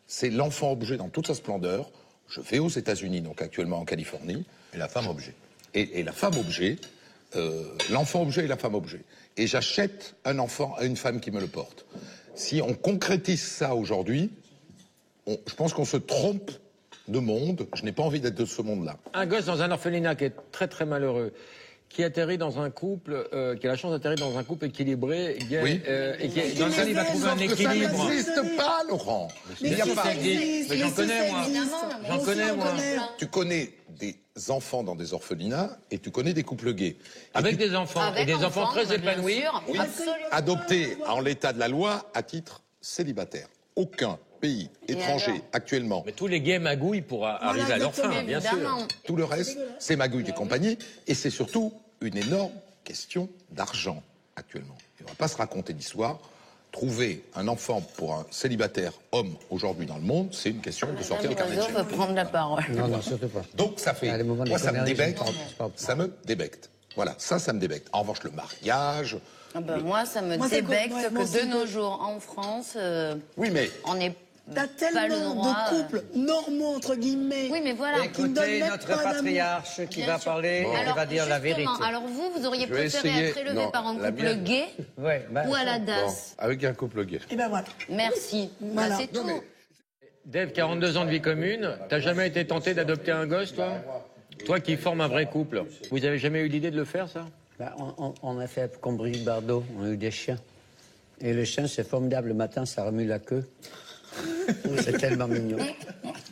c'est l'enfant objet dans toute sa splendeur. Je vais aux États-Unis, donc actuellement en Californie. Et la femme objet. Et la femme objet, l'enfant objet et la femme objet. Et j'achète un enfant à une femme qui me le porte. Si on concrétise ça aujourd'hui, je pense qu'on se trompe de monde. Je n'ai pas envie d'être de ce monde-là. Un gosse dans un orphelinat qui est très très malheureux, qui atterrit dans un couple, qui a la chance d'atterrir dans un couple équilibré, gay, Oui. Et dans lequel il va trouver un équilibre. Ça n'existe pas, Laurent. Mais Il y a si pas. ça existe, Mais j'en mais si connais, ça moi. existe. J'en Aussi, connais, on moi. connaît. Tu connais des enfants dans des orphelinats et tu connais des couples gays. Avec des enfants, Avec et des enfants très bien épanouis. sûr. Oui, adoptés en l'état de la loi à titre célibataire. Aucun pays étranger alors actuellement. Mais tous les gays magouilles pour arriver à leur fin, exactement. bien sûr. Évidemment. Tout le reste, c'est magouille et compagnie. Et c'est surtout une énorme question d'argent actuellement. Et on ne va pas se raconter d'histoire. Trouver un enfant pour un célibataire homme aujourd'hui dans le monde, c'est une question de sortir le carnet de Loiseau chèques. veut prendre la parole. Non, surtout pas. Donc ça fait, Ah, les moments de moi ça me conneries, débecte, je parle pas. ça me débecte. Voilà, ça me débecte. En revanche, le mariage, Ah ben, moi, ça me Moi, c'est débecte quoi? Ouais, moi, que c'est de nos jours, en France, oui mais on n'est T'as pas le tellement droit. de couples normaux, entre guillemets. Oui, mais voilà. qui ne donnent Écoutez même notre pas d'amour. patriarche qui Bien va sûr. parler, il Alors, va dire la justement, vérité. Alors vous auriez Je vais préféré essayer. être élevé Non, par un la couple mienne. gay Ouais, bah, ou à la Bon, DAS? avec un couple gay. Et ben voilà. Merci. Voilà. Bah, c'est tout. Dave, 42 ans de vie commune, t'as jamais été tenté d'adopter un gosse, toi? Toi qui formes un vrai couple. Vous avez jamais eu l'idée de le faire, ça? bah, on a fait comme Brigitte Bardot, on a eu des chiens. Et le chien, c'est formidable. Le matin, ça remue la queue. C'est tellement mignon.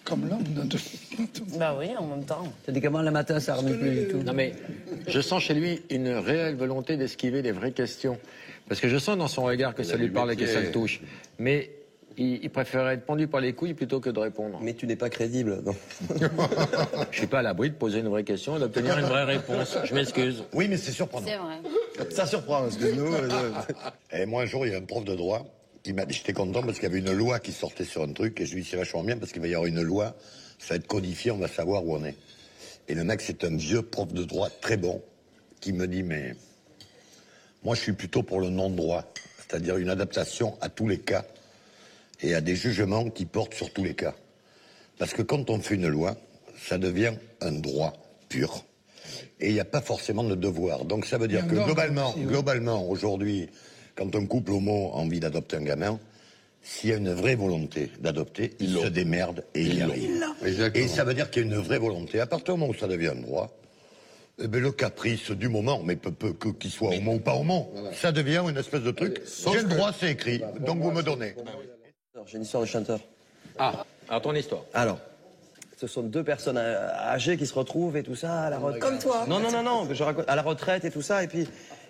Comme l'homme dans tout. Bah oui, en même temps. T'as dit comment le matin, ça remue plus du tout. Non mais, je sens chez lui une réelle volonté d'esquiver les vraies questions. Parce que je sens dans son regard que ça lui parle et que ça le touche. Mais il préférait être pendu par les couilles plutôt que de répondre. Mais tu n'es pas crédible. Non. Je suis pas à l'abri de poser une vraie question et d'obtenir une vraie réponse. Je m'excuse. Oui, mais c'est surprenant. C'est vrai. Ça surprend, parce que nous... Et moi, un jour, il y a un prof de droit qui m'a dit, j'étais content parce qu'il y avait une loi qui sortait sur un truc, et je lui ai dit, c'est vachement bien parce qu'il va y avoir une loi, ça va être codifié, on va savoir où on est. Et le mec, c'est un vieux prof de droit très bon, qui me dit, mais moi, je suis plutôt pour le non-droit, c'est-à-dire une adaptation à tous les cas, et à des jugements qui portent sur tous les cas. Parce que quand on fait une loi, ça devient un droit pur. Et il n'y a pas forcément de devoir. Donc ça veut dire que globalement, aujourd'hui, quand un couple homo a envie d'adopter un gamin, s'il y a une vraie volonté d'adopter, il se démerde et il y arrive. Et ça veut dire qu'il y a une vraie volonté. À partir du moment où ça devient un droit, eh ben, le caprice du moment, mais qu'il soit homo ou pas homo, ça devient une espèce de truc. J'ai le droit, c'est écrit, donc vous me donnez. J'ai une histoire de chanteur. Ah, alors ton histoire. Alors, ce sont deux personnes âgées qui se retrouvent et tout ça à la retraite. Comme toi. Non, je raconte à la retraite et tout ça, et puis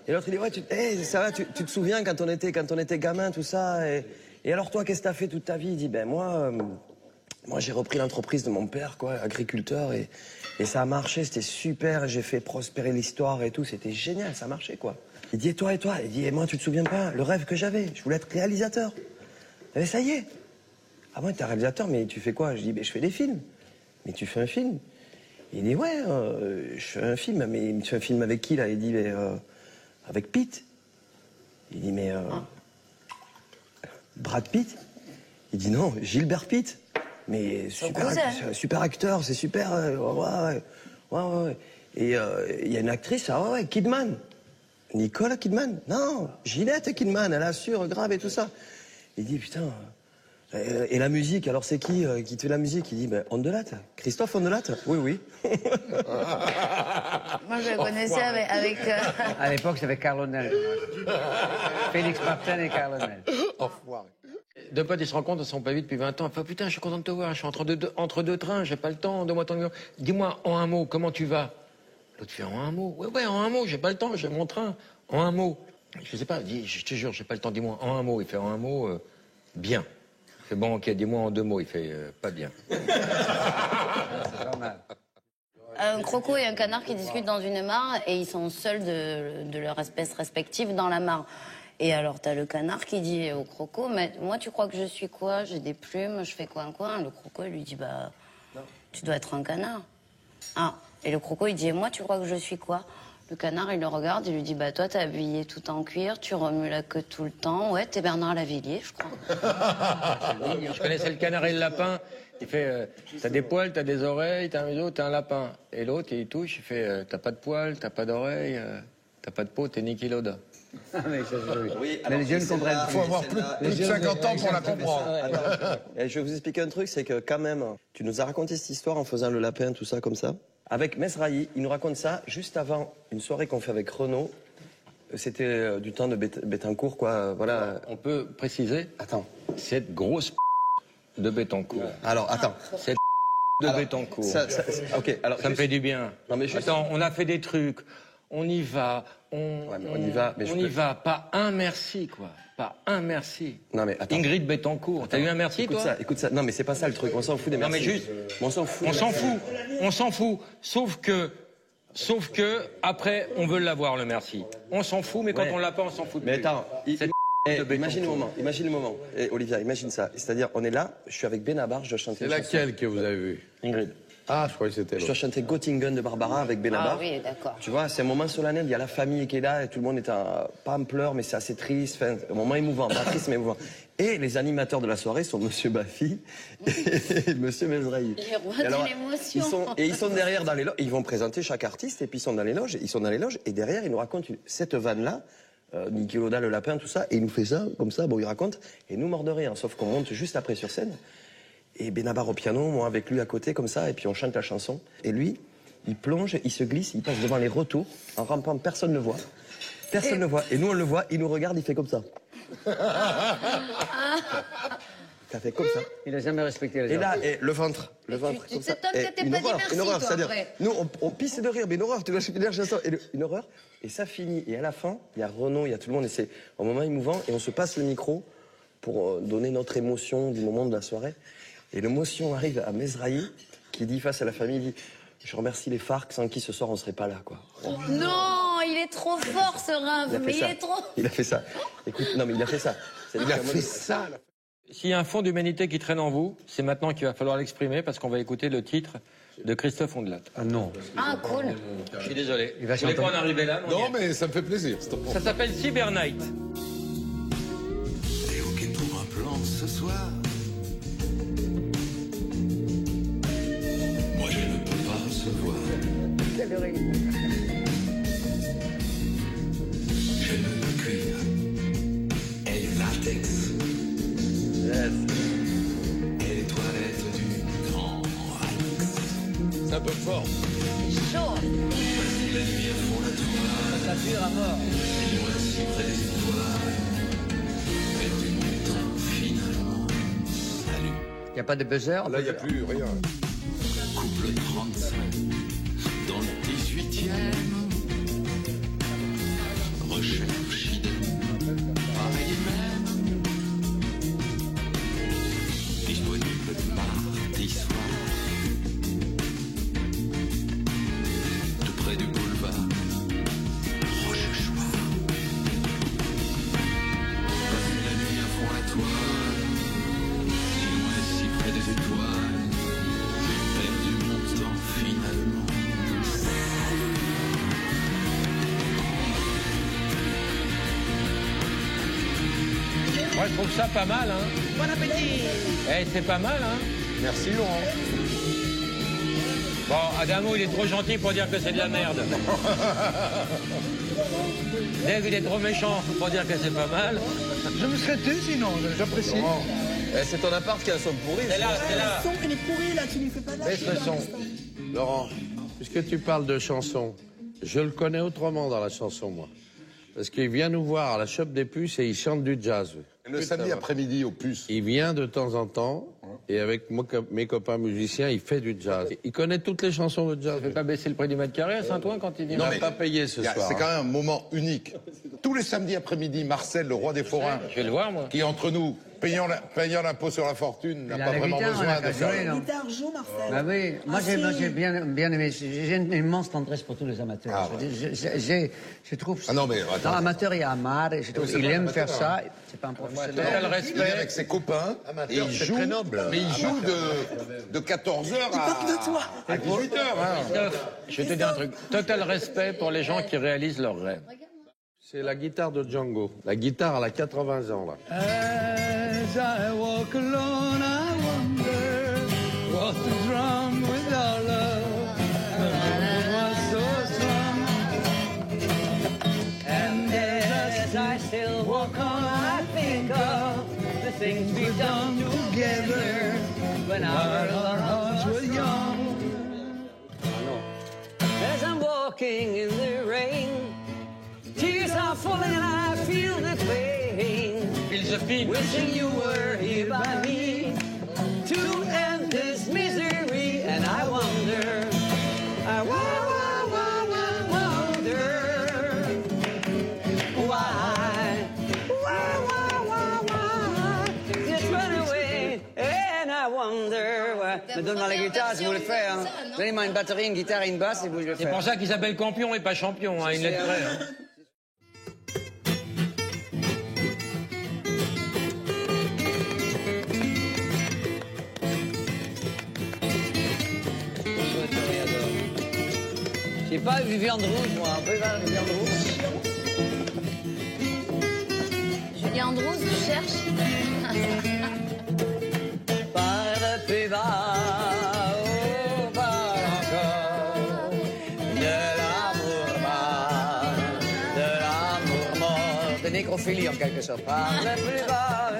et l'autre il dit ouais, ça va, tu te souviens quand on était gamin tout ça, et alors toi qu'est-ce que t'as fait toute ta vie? Il dit ben moi j'ai repris l'entreprise de mon père, quoi, agriculteur, et ça a marché, c'était super, j'ai fait prospérer l'histoire et tout, c'était génial, ça marchait quoi. Il dit et toi? Il dit et moi tu te souviens pas le rêve que j'avais, je voulais être réalisateur. Et ça y est. Ah ouais, t'es réalisateur, mais tu fais quoi? Je dis ben je fais des films. Mais tu fais un film? Il dit ouais, je fais un film, mais tu fais un film avec qui là? Il dit mais avec Pitt. Il dit mais Brad Pitt? Il dit non, Gilbert Pitt. Mais super acteur, c'est super. Ouais. Et il y a une actrice, Kidman. Nicole Kidman? Non, Ginette Kidman, elle assure grave et tout ça. Il dit putain. Et la musique, alors c'est qui te fait la musique? Il dit ben Ondelat, Christophe Ondelat. Oui. Moi, je le connaissais avec À l'époque, c'était Carl O'Neill. Félix Martin et Carl O'Neill. Deux potes, ils se rencontrent, ils sont pas vus depuis 20 ans. Enfin, putain, je suis content de te voir, je suis entre deux trains, j'ai pas le temps, donne-moi ton numéro. Dis-moi en un mot, comment tu vas? L'autre fait en un mot. Ouais, en un mot, j'ai pas le temps, j'ai mon train. En un mot. Je sais pas, je te jure, j'ai pas le temps, dis-moi en un mot. Il fait en un mot, bien. C'est bon, ok, dis-moi en 2 mots, il fait pas bien. C'est pas mal. Un croco et un canard qui discutent dans une mare et ils sont seuls de leur espèce respective dans la mare. Et alors t'as le canard qui dit au croco, mais moi tu crois que je suis quoi? J'ai des plumes, je fais quoi? Le croco il lui dit, bah tu dois être un canard. Ah, et le croco il dit, et moi tu crois que je suis quoi? Le canard il le regarde, il lui dit, bah toi t'es habillé tout en cuir, tu remues la queue tout le temps, ouais t'es Bernard Lavillier je crois. Je connaissais le canard et le lapin. Il fait, t'as des poils, t'as des oreilles, t'as un museau, t'es un lapin. Et l'autre, il touche, il fait, t'as pas de poils, t'as pas d'oreilles, t'as pas de peau, t'es Niki Lauda. Mais ça, Oui, mais les jeunes comprennent. Il faut avoir plus de 50 ans pour la comprendre. Et je vais vous expliquer un truc, c'est que quand même, tu nous as raconté cette histoire en faisant le lapin, tout ça, comme ça. Avec Mesrahi, il nous raconte ça juste avant une soirée qu'on fait avec Renaud. C'était du temps de Bettencourt, quoi, voilà. On peut préciser, Attends. cette grosse de Bettencourt. Alors, attends. Cette de Bettencourt. Ok, alors. Ça me fait du bien. Non, mais juste... Attends, on a fait des trucs, on y va, Ouais, mais on y va, mais on y va, pas un merci, quoi. Pas un merci. Non, mais attends. Ingrid Bettencourt, t'as eu un merci, écoute toi? Écoute ça. Non, mais c'est pas ça le truc, on s'en fout des Non, merci. mais juste, On s'en fout. on s'en fout. Sauf que, après, on veut l'avoir, le merci. On s'en fout, mais quand Ouais. on l'a pas, on s'en fout. Mais attends, imagine le moment. Et Olivia, imagine ça. C'est-à-dire, on est là, je suis avec Benabar, je dois chanter. C'est laquelle que vous avez vue? Ingrid. Ah, je croyais que c'était Je dois l'autre. chanter Göttingen de Barbara avec Benabar. Ah oui, d'accord. Tu vois, c'est un moment solennel, il y a la famille qui est là, et tout le monde est pas en pleurs, mais c'est assez triste, enfin, un moment émouvant, pas triste mais émouvant. Et les animateurs de la soirée sont Monsieur Baffy et Monsieur Mesrahi. Les rois Et alors, de l'émotion. ils sont derrière dans les loges, ils vont présenter chaque artiste, et puis ils sont dans les loges, et derrière, ils nous racontent cette vanne-là, Niki Lauda, le lapin, tout ça, et il nous fait ça, comme ça, bon, il raconte, et nous mord de rire, sauf qu'on monte juste après sur scène. Et Benabar au piano, moi avec lui à côté comme ça, et puis on chante la chanson. Et lui, il plonge, il se glisse, il passe devant les retours, en rampant, personne ne le voit. Personne ne le voit. Et nous on le voit, il nous regarde, il fait comme ça. T'as fait comme ça. Il n'a jamais respecté les Et là, artistes. et le ventre, tu comme ça. t'étonnes que Et t'aies une pas dit horreur, merci, une horreur, toi, c'est-à-dire, après. nous on pisse de rire, mais une horreur, tu vois, je fais la chanson, et une horreur. Et ça finit, et à la fin, il y a Renaud, il y a tout le monde, et c'est un moment émouvant, et on se passe le micro pour donner notre émotion du moment de la soirée. Et l'émotion arrive à Mesrahi, qui dit face à la famille, il dit « Je remercie les FARC, sans qui ce soir on serait pas là, quoi. » Non, il est trop fort ce Rimp, mais il est trop... Il a fait ça. Écoute, non mais il a fait ça. Il a fait ça. S'il y a un fond d'humanité qui traîne en vous, c'est maintenant qu'il va falloir l'exprimer, parce qu'on va écouter le titre de Christophe Ondelat. Ah non. Ah, cool. Je suis désolé. Il va Je voulais chanter. pas en arriver là. Non, mais ça me fait plaisir. Ça s'appelle Cyber Night. T'es ok pour un plan ce soir? Moi je ne peux pas recevoir. Quelle horreur. J'aime le cuir et le latex et les toilettes du grand Alex. C'est un peu fort. C'est chaud. Passer la nuit à fond la toile. Ça pue à mort. Et moi si près des étoiles. Perdu mon temps finalement. Salut. Il n'y a pas de buzzer? Là, il n'y a plus rien. Couple 35 dans le 18e. Recherche idem, pareil même. Disponible mardi soir. Tout près du boulevard Rochechouart. Passer la nuit à fond la toile. Et moi si près des étoiles. Perdu mon temps finalement. Moi, je trouve ça pas mal, hein. Bon appétit. Eh, c'est pas mal, hein. Merci, Laurent. Bon, Adamo, il est trop gentil pour dire que c'est de la merde. Dave, il est trop méchant pour dire que c'est pas mal. Je me serais taisé sinon, j'apprécie. C'est ton appart qui a un son pourri. C'est là, c'est là. Le son, il est pourri, là, tu lui fais pas de la Baisse le son. Laurent, puisque tu parles de chanson, je le connais autrement dans la chanson, moi. Parce qu'il vient nous voir à la Chope des Puces et il chante du jazz. Le samedi après-midi au Puces. Il vient de temps en temps et avec mes copains musiciens, il fait du jazz. Il connaît toutes les chansons de jazz. Ça fait pas baisser le prix du mètre carré à Saint-Ouen quand il dit Il Non, n'a mais pas payé ce soir. C'est quand même un moment unique. Tous les samedis après-midi, Marcel, le roi des forains, Je vais le voir, moi. qui entre nous payant l'impôt sur la fortune, n'a Il a pas la vraiment guitare, besoin on a de ça. joué, non. La guitare joue, Marcel. Bah oui, moi Ah, j'ai si. bien aimé. J'ai une immense tendresse pour tous les amateurs. Ah, Je trouve. Ah non, mais attends. Dans amateur, il y a Amar, et je trouve c'est qu'il pas aime amateur, faire ça. C'est pas un Total professionnel. Il est respect. avec ses copains et il c'est joue, très noble. mais il joue de 14h à 18h. Hein. Je vais te dire un truc. Total respect pour les gens qui réalisent leurs rêves. C'est la guitare de Django. La guitare, elle a 80 ans, là. As I walk alone, I wonder what is wrong with our love. The love was so strong. And as I still walk on, I think of the things we've done together when our hearts were young. As I'm walking in the rain, tears are falling and I feel the pain. Wishing you were here by me to end this misery. And I wonder, I wonder why just run away. And I wonder why. Mais donne-moi la guitare si vous le faites. Hein. Donnez-moi une batterie, une guitare et une basse et vous le faites. C'est pour ça qu'ils s'appellent campion et pas champion, hein, une lettre près. Hein. J'ai pas vu viande rouge, moi. Un peu viande rouge. Julien Andrews, tu cherches Par le plus bas, oh, par encore de l'amour mort, de nécrophilie en quelque sorte. Par le plus bas,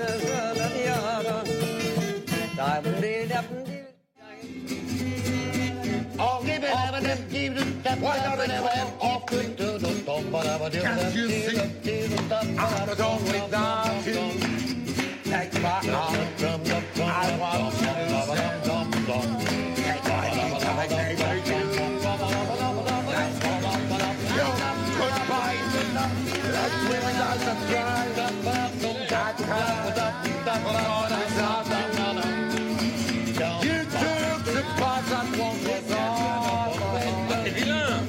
Can't you see I'm done without you? Take my heart, I want to take my goodbye enough. Let's win without the grind. You took the part that won't be gone. C'est vilain.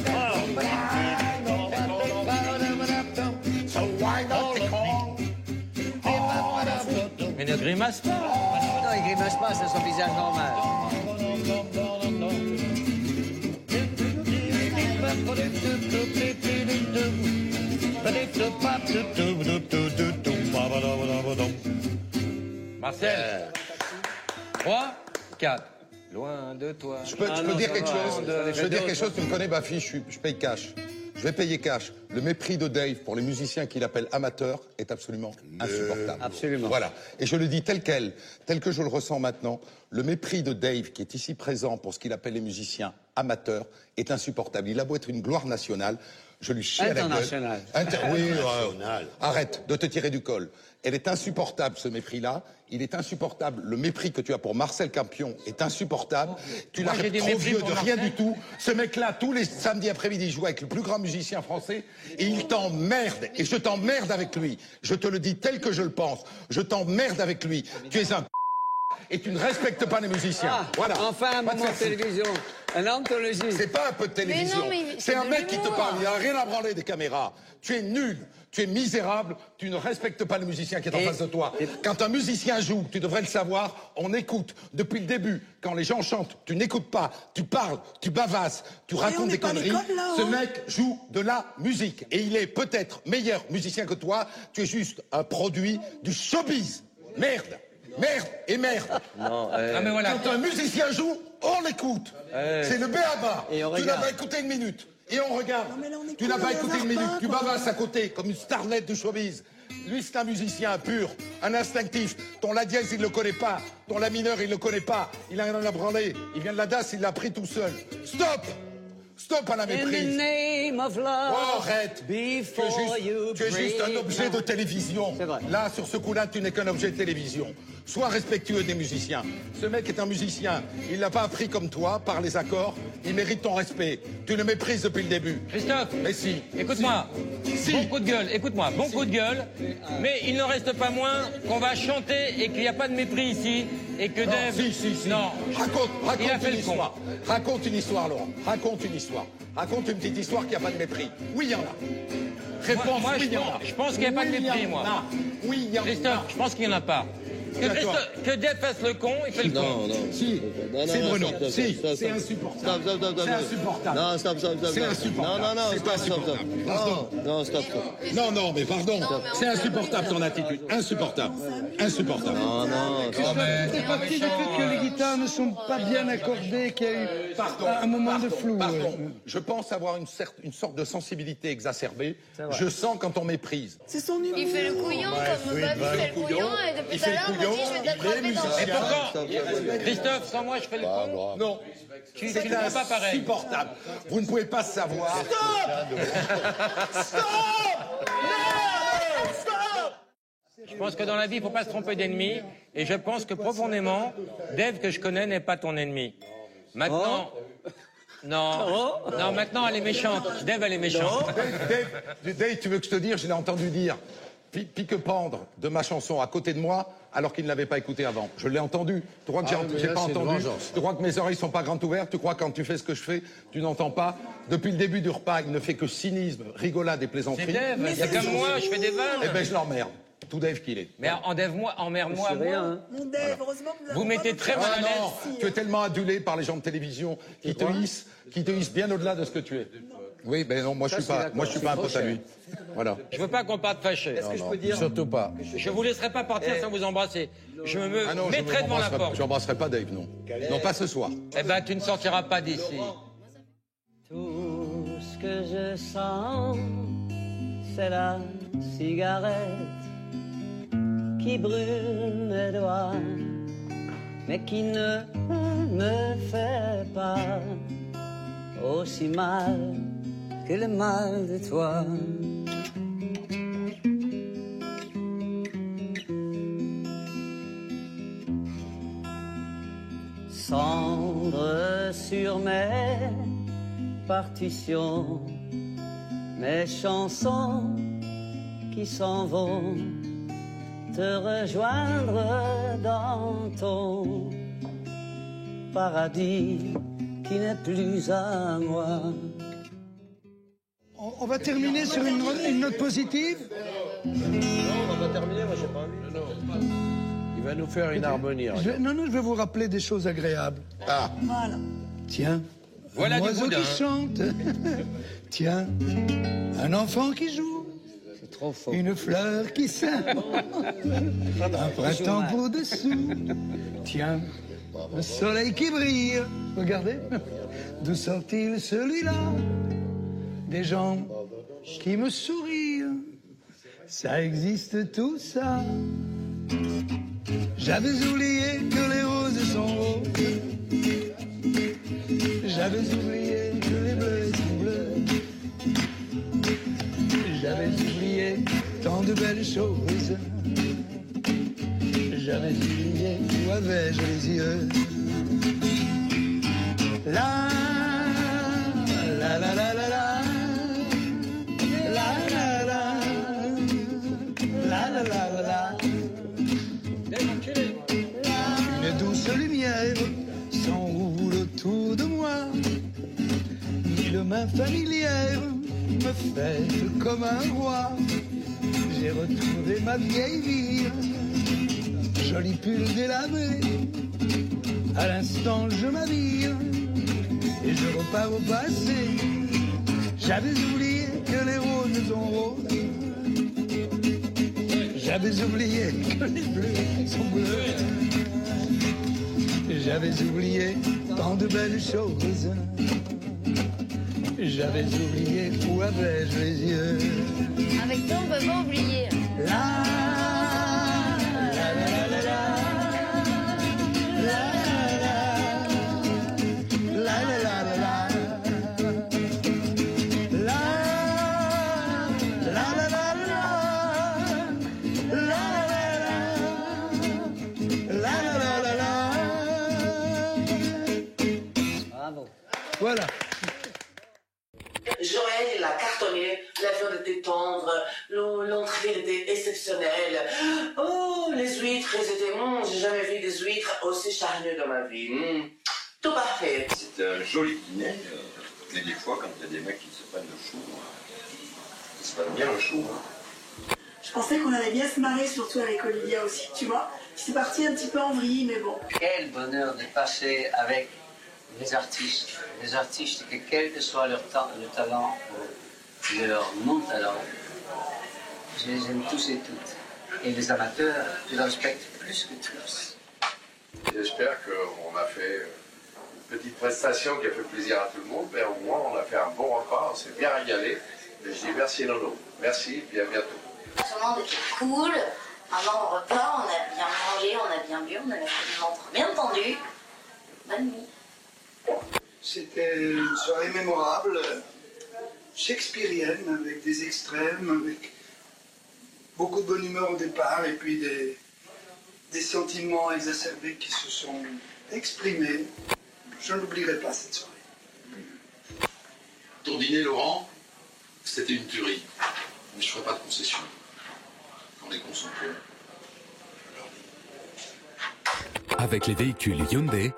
So why not take on? Mais ne grimace pas. non, il grimace pas, c'est son visage normal. Marcel. 3, 4. Loin de toi. Je peux dire quelque chose. Je peux dire quelque chose. Tu me connais, Bafi. Je paye cash. Je vais payer cash. Le mépris de Dave pour les musiciens qu'il appelle amateurs est absolument insupportable. Absolument. Voilà. Et je le dis tel quel, tel que je le ressens maintenant. Le mépris de Dave, qui est ici présent pour ce qu'il appelle les musiciens amateurs, est insupportable. Il a beau être une gloire nationale, je lui chie à la gueule. Oui, arrête de te tirer du col. Elle est insupportable, ce mépris-là. Il est insupportable. Le mépris que tu as pour Marcel Campion est insupportable. Tu Moi, j'ai l'arrêtes des trop mépris vieux pour de rien Marcel. du tout. Ce mec-là, tous les samedis après-midi, il joue avec le plus grand musicien français et il t'emmerde. Et je t'emmerde avec lui. Je te le dis tel que je le pense. Je t'emmerde avec lui. Tu es un et tu ne respectes pas les musiciens. Ah, voilà. enfin un Pas de moment de souci. télévision, une anthologie. C'est pas un peu de télévision. Mais non, mais c'est un de mec qui te l'humour. parle. Il n'a rien à branler des caméras. Tu es nul. Tu es misérable. Tu ne respectes pas le musicien qui est en face de toi. Quand un musicien joue, tu devrais le savoir, on écoute. Depuis le début, quand les gens chantent, tu n'écoutes pas. Tu parles, tu bavasses, tu racontes des conneries. Ce mec joue de la musique. Et il est peut-être meilleur musicien que toi. Tu es juste un produit du showbiz. Merde. Merde et merde. Non, mais voilà. Quand un musicien joue, on l'écoute. C'est le béaba. Et on Tu n'as regarde. pas écouté une minute. Et on regarde. Non, mais là, on écoute, Tu n'as pas on écouté une regarde minute. pas, Tu quoi. bavasses à côté comme une starlette du showbiz. Lui, c'est un musicien pur, un instinctif. Ton la dièse, il ne le connaît pas. Ton la mineur, il ne le connaît pas. Il a rien à branler. Il vient de la DAS, il l'a pris tout seul. Stop! Stop à la méprise. Oh, arrête. Tu es juste un objet de télévision. Là, sur ce coup-là, tu n'es qu'un objet de télévision. Sois respectueux des musiciens. Ce mec est un musicien. Il l'a pas appris comme toi, par les accords. Il mérite ton respect. Tu le méprises depuis le début. Christophe, mais si. Écoute-moi. Si. Bon coup de gueule. Écoute-moi. Bon coup de gueule. Mais il n'en reste pas moins qu'on va chanter et qu'il n'y a pas de mépris ici. Et que Dave... Si. Non. Raconte Il a fait une le con. histoire. Raconte une histoire, Laurent. Raconte une histoire. Raconte une petite histoire qui n'a pas de mépris. Oui, il y en a. Réponse, moi, oui, il y en a. je pense qu'il n'y a pas de mépris, moi. Oui, il y en a. Christophe, je pense qu'il n'y en a pas. Que Dave fasse le con, il fait le con. Non. Si. C'est Bruno. Si. C'est insupportable. C'est insupportable. Non, stop. C'est insupportable. Non, c'est pas insupportable. Pardon. Non, stop. Non, mais pardon. C'est insupportable ton attitude. Insupportable. Non. C'est parti du fait que les guitares ne sont pas bien accordées, qu'il y a eu un moment de flou. Pardon. Je pense avoir une sorte de sensibilité exacerbée. Je sens quand on méprise. C'est son humour. Il fait le couillon comme Babi fait le couillon et depuis tout à l'heure, on me dit je vais t'attraper dans Et le pourtant, Christophe, sans moi, je fais le con. Non. Tu ne fais pas pareil. Insupportable. Vous ne pouvez pas savoir. Stop. Je pense que dans la vie, il ne faut pas se tromper d'ennemi. Et je pense que profondément, Dave, que je connais, n'est pas ton ennemi. Maintenant... Non, maintenant elle est méchante. Dave, elle est méchante. Dave, tu veux que je te dise, je l'ai entendu dire pique-pendre de ma chanson à côté de moi, alors qu'il ne l'avait pas écouté avant. Je l'ai entendu. Tu crois que j'ai pas entendu? Tu crois que mes oreilles sont pas grandes ouvertes? Tu crois que quand tu fais ce que je fais, tu n'entends pas? Depuis le début du repas, il ne fait que cynisme, rigolade et plaisanterie. C'est Dave, c'est comme moi, je fais des vannes. Eh ben, je l'emmerde. Tout Dave qu'il est. Mais emmerde-moi. Mon Dave, heureusement que nous Vous mettez très mal à l'aise. Non, tu es tellement adulé par les gens de télévision qui te hissent bien au-delà de ce que tu es. Oui, ben non, moi je suis pas un pote à lui. Voilà. Je veux pas qu'on parte fâché. Est-ce que je peux dire? Surtout pas. Je vous laisserai pas partir sans vous embrasser. Je me mettrai devant la porte. Je n'embrasserai pas Dave, non. Non, pas ce soir. Eh ben, tu ne sortiras pas d'ici. Tout ce que je sens, c'est la cigarette qui brûle mes doigts, mais qui ne me fait pas aussi mal que le mal de toi. Cendre sur mes partitions, mes chansons qui s'en vont te rejoindre dans ton paradis qui n'est plus à moi. On va terminer sur une note positive. Non, on va pas terminer, moi j'ai pas envie. Il va nous faire une harmonie. Je vais vous rappeler des choses agréables. Ah. Voilà. Tiens, voilà un oiseau du qui chante. Tiens, un enfant qui joue. C'est trop faux. Une fleur qui sent. Un printemps pour dessous. Tiens, le soleil qui brille. Regardez. D'où sort-il celui-là? Des gens qui me sourient. Ça existe tout ça. J'avais oublié que les roses sont roses. J'avais oublié que les bleus sont bleus. J'avais oublié tant de belles choses. J'avais oublié où avais-je les yeux. La la la la la la. La la la. La la la la la. Une douce lumière s'enroule autour de moi. Mille mains familières me fêtent comme un roi. J'ai retrouvé ma vieille vie, joli pull délabré. À l'instant je m'habille et je repars au passé. J'avais oublié que les roses sont roses. J'avais oublié que les bleus sont bleus. J'avais oublié tant de belles choses. J'avais oublié où avais-je les yeux. Avec toi, on peut pas oublier. La la la la la. La la la la la la. Voilà. Joël, il a cartonné, l'avion était tendre, l'entrée était exceptionnelle. Oh, les huîtres, elles étaient... j'ai jamais vu des huîtres aussi charnues dans ma vie. Tout parfait. C'était un joli dîner, mais des fois, quand il y a des mecs qui se prennent le chou, ils se prennent bien le chou. Je pensais qu'on allait bien se marrer, surtout avec Olivia aussi, tu vois. C'est parti un petit peu en vrille, mais bon. Quel bonheur de passer avec les artistes que quel que soit leur talent ou leur non-talent, je les aime tous et toutes. Et les amateurs, je les respecte plus que tous. J'espère qu'on a fait une petite prestation qui a fait plaisir à tout le monde, mais au moins on a fait un bon repas, on s'est bien régalé. Et je dis merci Nono, merci et à bientôt. Tout le monde était cool. Pendant le repas, on a bien mangé, on a bien bu, on a fait une montre bien tendue. Bonne nuit. C'était une soirée mémorable, shakespearienne, avec des extrêmes, avec beaucoup de bonne humeur au départ, et puis des sentiments exacerbés qui se sont exprimés. Je n'oublierai pas cette soirée. Ton dîner, Laurent, c'était une tuerie. Mais je ferai pas de concession. Quand les cons sont cons, je leur dis. Avec les véhicules Hyundai,